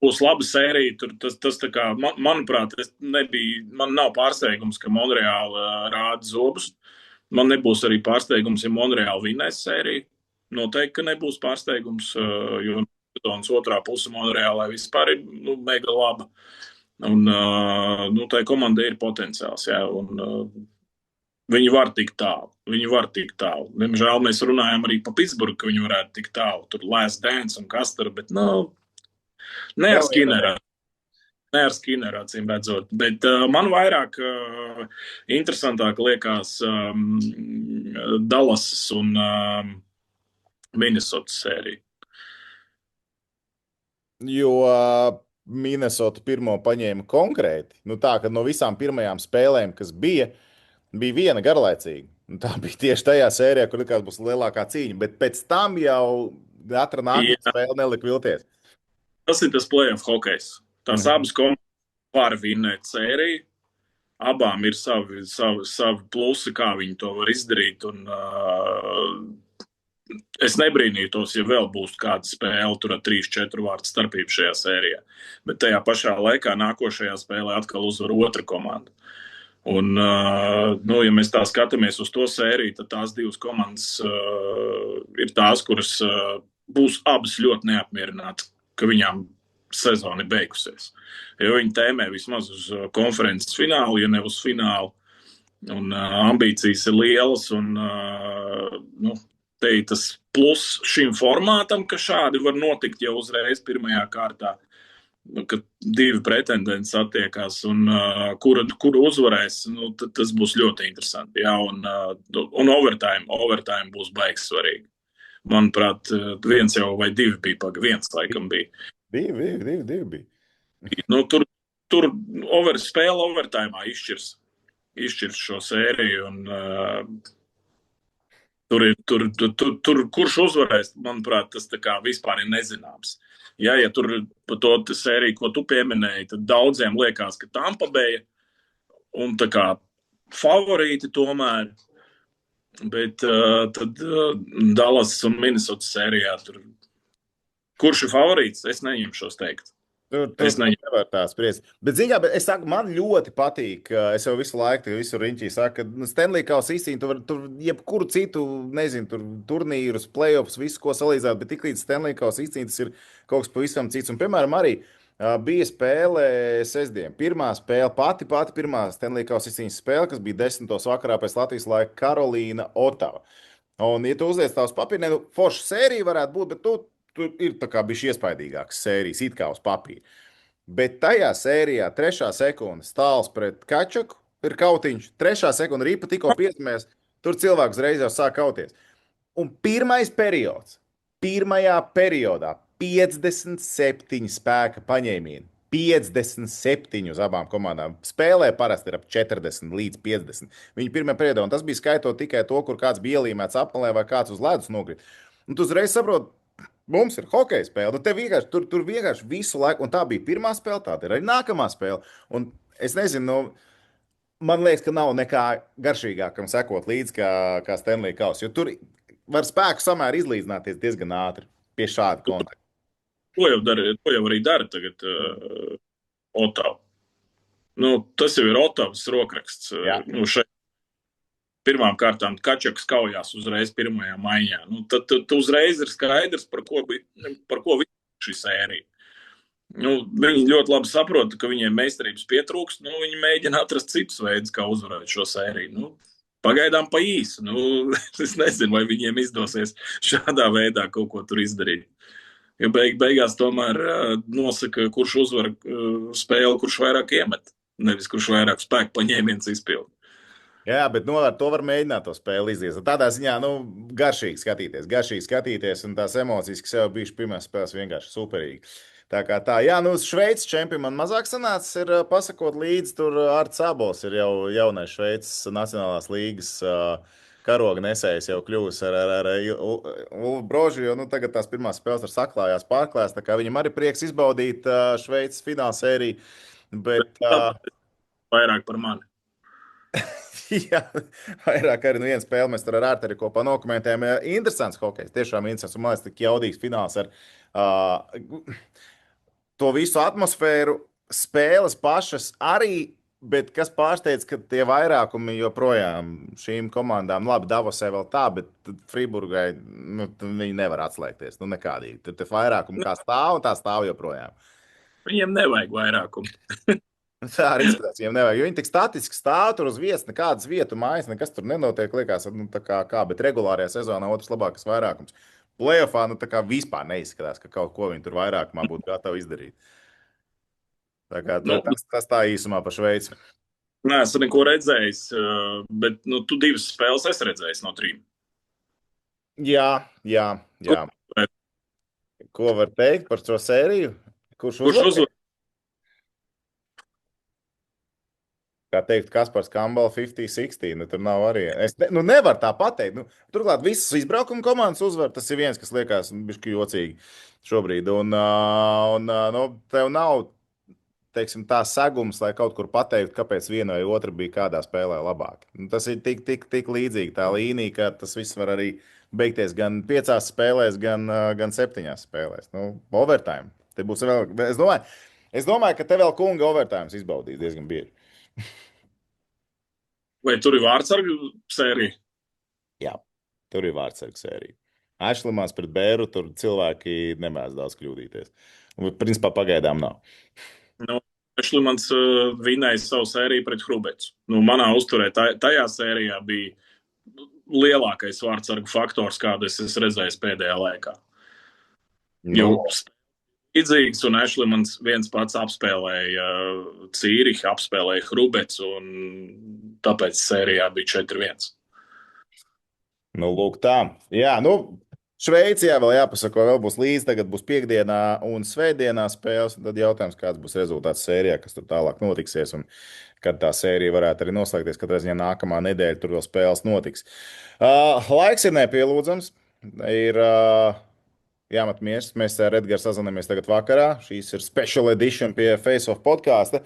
Būs laba sērija. Tas tā kā, manuprāt, man nav pārsteigums, ka Monreāli rāda zobus. Man nebūs arī pārsteigums, ja Monreāli vinnēs sēriju. Noteikti, ka nebūs pārsteigums, jo sezonas otrā puse Monreālai vispār ir mega laba. Un tai komandai ir potenciāls, jā, un viņi var tikt tālu. Diemžēl mēs runājam arī pa Pitsburgu, ka viņi varētu tikt tālu. Tur Last Dance un Kastar, bet ne ar Skinneru, acīm redzot. Bet man vairāk interesantāk liekas Dallasas un Minnesotas sērija. Jo Minnesota pirmo paņēma konkrēti. Tā, ka no visām pirmajām spēlēm, kas bija viena garlaicīga. Tā bija tieši tajā sērijā, kur likās būs lielākā cīņa. Bet pēc tam jau atra nākamā spēle nelika vilties. Tas ir tas playoff hokejs. Tās abas komandas var vinnēt sēriju. Abām ir savi plusi, kā viņi to var izdarīt. Un, es nebrīnītos, ja vēl būs kāda spēle, tur ar 3-4 vārtu starpību šajā sērijā. Bet tajā pašā laikā nākošajā spēlē atkal uzvar otra komanda. Un, nu, ja mēs tā skatāmies uz to sēriju, tad tās divas komandas ir tās, kuras būs abas ļoti neapmierinātas, ka viņām sezona ir beigusies. Jo viņi tēmē vismaz uz konferences finālu, ja ne uz finālu. Un ambīcijas ir lielas, un nu, te ir tas plus šim formātam, ka šādi var notikt jau uzreiz pirmajā kārtā, kad divi pretendenti satiekās, un kuru uzvarēs, nu, tas būs ļoti interesanti. Jā, un overtime būs baigs svarīgi. Manuprāt, viens jau vai divi bija, viens laikam bija. Divi bija. Nu, tur spēle overtime izšķirs šo sēriju. Un, tur kurš uzvarēs, manuprāt, tas tā kā vispār ir nezināms. Ja tur par to sēriju, ko tu pieminēji, tad daudziem liekas, ka Tampa Bay un tā kā favorīti tomēr, bet tad Dallas un Minnesota sērijā tur. Kurš ir favorīts? Es neņemšos teikt. Tur nevar tā spriest. Bet, es saku, man ļoti patīk, es jau visu laiku, visu riņķī saku, ka Stanley Kausa izcīņa, tur jebkuru citu, nezinu, tur turnīrus, playoffs, visu, ko salīdzināt, bet tiklīdz Stanley Kausa izcīņa, tas ir kaut kas pavisam cits. Un, piemēram, arī bija spēle sestdien. Pirmā spēle, pati pirmā Stanley Kausa izcīņas spēle, kas bija 10. vakarā pēc Latvijas laika, Karolīna Otava. Un, ja tu uzliec tavs papīri, nu, forša sērija varētu būt, bet tur ir tā kā bišķi iespaidīgākas sērijas, it kā uz papīra. Bet tajā sērijā 3. sekunde Stāls pret Kačaku ir kautiņš, 3. sekunde Rīpa tikko piesmēs, tur cilvēks reiz jau sāk kauties. Un pirmais periods, pirmajā periodā 57 spēka paņēmieni. 57 uz abām komandām. Spēlē parasti ir ap 40 līdz 50. Viņi pirmajā periodā, un tas bija skaitot tikai to, kur kāds bija ielīmēts apmalē vai kāds uz ledus nokrit. Un tu uzreiz saproti, mums ir hokeja spēle, nu te vienkārši, tur vienkārši visu laiku, un tā bija pirmā spēle, tā ir arī nākamā spēle, un es nezinu, man liekas, ka nav nekā garšīgākam sekot līdz kā Stanley Kausa, jo tur var spēku samēr izlīdzināties diezgan ātri pie šāda kontakta. To jau arī dara tagad Otava. Nu, tas jau ir Otavas rokraksts. Nu, šeit pirmām kārtām Kačaks kaujās uzreiz pirmajā maiņā. Nu, tad uzreiz ir skaidrs, par ko šī sērija. Nu, viņi ļoti labi saprot, ka viņiem meistarības pietrūkst. Nu, viņi mēģina atrast citus veidus, kā uzvarēt šo sēriju. Nu, pagaidām pa īsu. Nu, es nezinu, vai viņiem izdosies šādā veidā kaut ko tur izdarīt. Jo beigās tomēr nosaka, kurš uzvar spēli, kurš vairāk iemet. Nevis kurš vairāk spēku paņēmiens izpilda. Jā, bet to var mēģināt to spēli izdies. Tādā ziņā, garšīgi skatīties, un tās emocijas, kas jau bijuši pirmās spēles, vienkārši superīgi. Tā kā tā, jā, Šveices čempioni man mazāk sanācis ir pasakot līdzi, tur Arts Abols ir jau jaunais Šveices Nacionālās līgas karoga nesējs jau kļūs ar Ulvu Brožu, jo tagad tās pirmās spēles ar saklājās pārklājās, tā kā viņam arī prieks izbaudīt Šveices fināla sēriju, bet... Vairāk par mani. Jā, vairāk arī viena spēle mēs tur ar Ārtu arī kopā nokomentējam. Interesants hokejs, tiešām interesants, un man liekas, tik jaudīgs fināls ar to visu atmosfēru, spēles pašas arī, bet kas pārsteidz, ka tie vairākumi joprojām šīm komandām, labi, Davosē vēl tā, bet Friburgai, viņi nevar atslēgties, nekādīgi. Tur te vairākumi kā stāv, un tā stāv joprojām. Viņiem nevajag vairākumu. Tā arī izskatās, viņiem nevajag, jo viņi tik statiski stāv tur uz vietas, nekādas vietu mājas, nekas tur nenotiek, liekas, tā kā, bet regulārajā sezonā otrs labākais vairākums. Playoffā, tā kā vispār neizskatās, ka kaut ko viņi tur vairākumā būtu gatavi izdarīt. Tā kā tas tā īsumā par Šveici. Nē, es neko redzējis, bet tu divas spēles esi redzējis no 3. Jā. Ko var teikt par šo sēriju? Kurš uzvar? Kā teikt, Kaspars Kambala 50-60, tur nav arī. Nevar tā pateikt. Turklāt visas izbraukuma komandas uzvar, tas ir viens, kas liekas bišķi jocīgi šobrīd. Un tev nav, teiksim, tā segums, lai kaut kur pateikt, kāpēc viena vai otra bija kādā spēlē labāk. Tas ir tik līdzīgi tā līnija, ka tas viss var arī beigties gan 5 spēlēs, gan 7 spēlēs. Overtime. Te būs vēl, es domāju, ka te vēl kunga overtime izbaudīs diezgan bieži. Vai tur ir vārdsargu sērija? Jā, tur ir vārdsargu sērija. Ašlimans pret Bēru, tur cilvēki nemēdz daudz kļūdīties. Un, principā, pagaidām nav. Nu, Šlimans vinēja savu sēriju pret Hrubecu. Nu, manā uzturē tajā sērijā bija lielākais vārdsargu faktors, kādu es esmu redzējis pēdējā laikā. Jo līdzīgs, un Ešlimans viens pats apspēlēja Cīrihi, apspēlēja Hrubecu, un tāpēc sērijā bija 4-1. Nu, lūk tā. Jā, Šveicijā vēl jāpasaka, vēl būs līdzi, tagad būs piekdienā un svētdienā spēles, un tad jautājums, kāds būs rezultāts sērijā, kas tur tālāk notiksies, un kad tā sērija varētu arī noslēgties, katrā ziņā nākamā nedēļa tur vēl spēles notiks. Laiks ir nepielūdzams, ir jāmet miers, mēs ar Edgars sazināmies tagad vakarā, šīs ir special edition pie Face of podkāsta.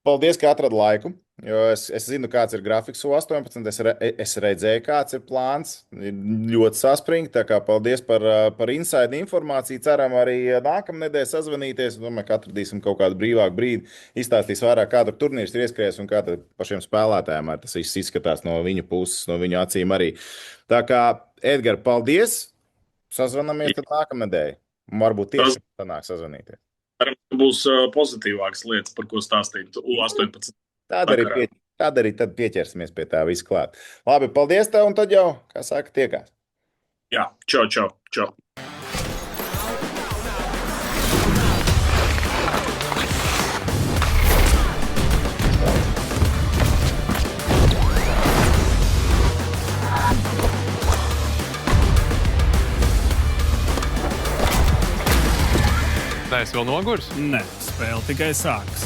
Paldies, ka atrada laiku, jo es zinu, kāds ir grafiks U18, es redzēju, kāds ir plāns, ļoti saspringti, tā kā paldies par inside informāciju, ceram arī nākamnedēļ sazvanīties, domāju, ka atradīsim kaut kādu brīvāku brīdi, izstāstīs vairāk, kā tur turnīrs ir ieskrējies un kā pašiem spēlētājiem tas viss izskatās no viņu puses, no viņu acīm arī. Tā kā, Edgar, paldies, sazvanamies tad nākamnedēļ, varbūt tieši sanāk sazvanīties. Būs pozitīvākas lietas, par ko stāstīt U18. Tāda arī tad pieķersimies pie tā visu klāt. Labi, paldies tev, un tad jau, kā saka, tiekās. Jā, čau. Nē, es vēl nogurs. Nē, spēle tikai sākas.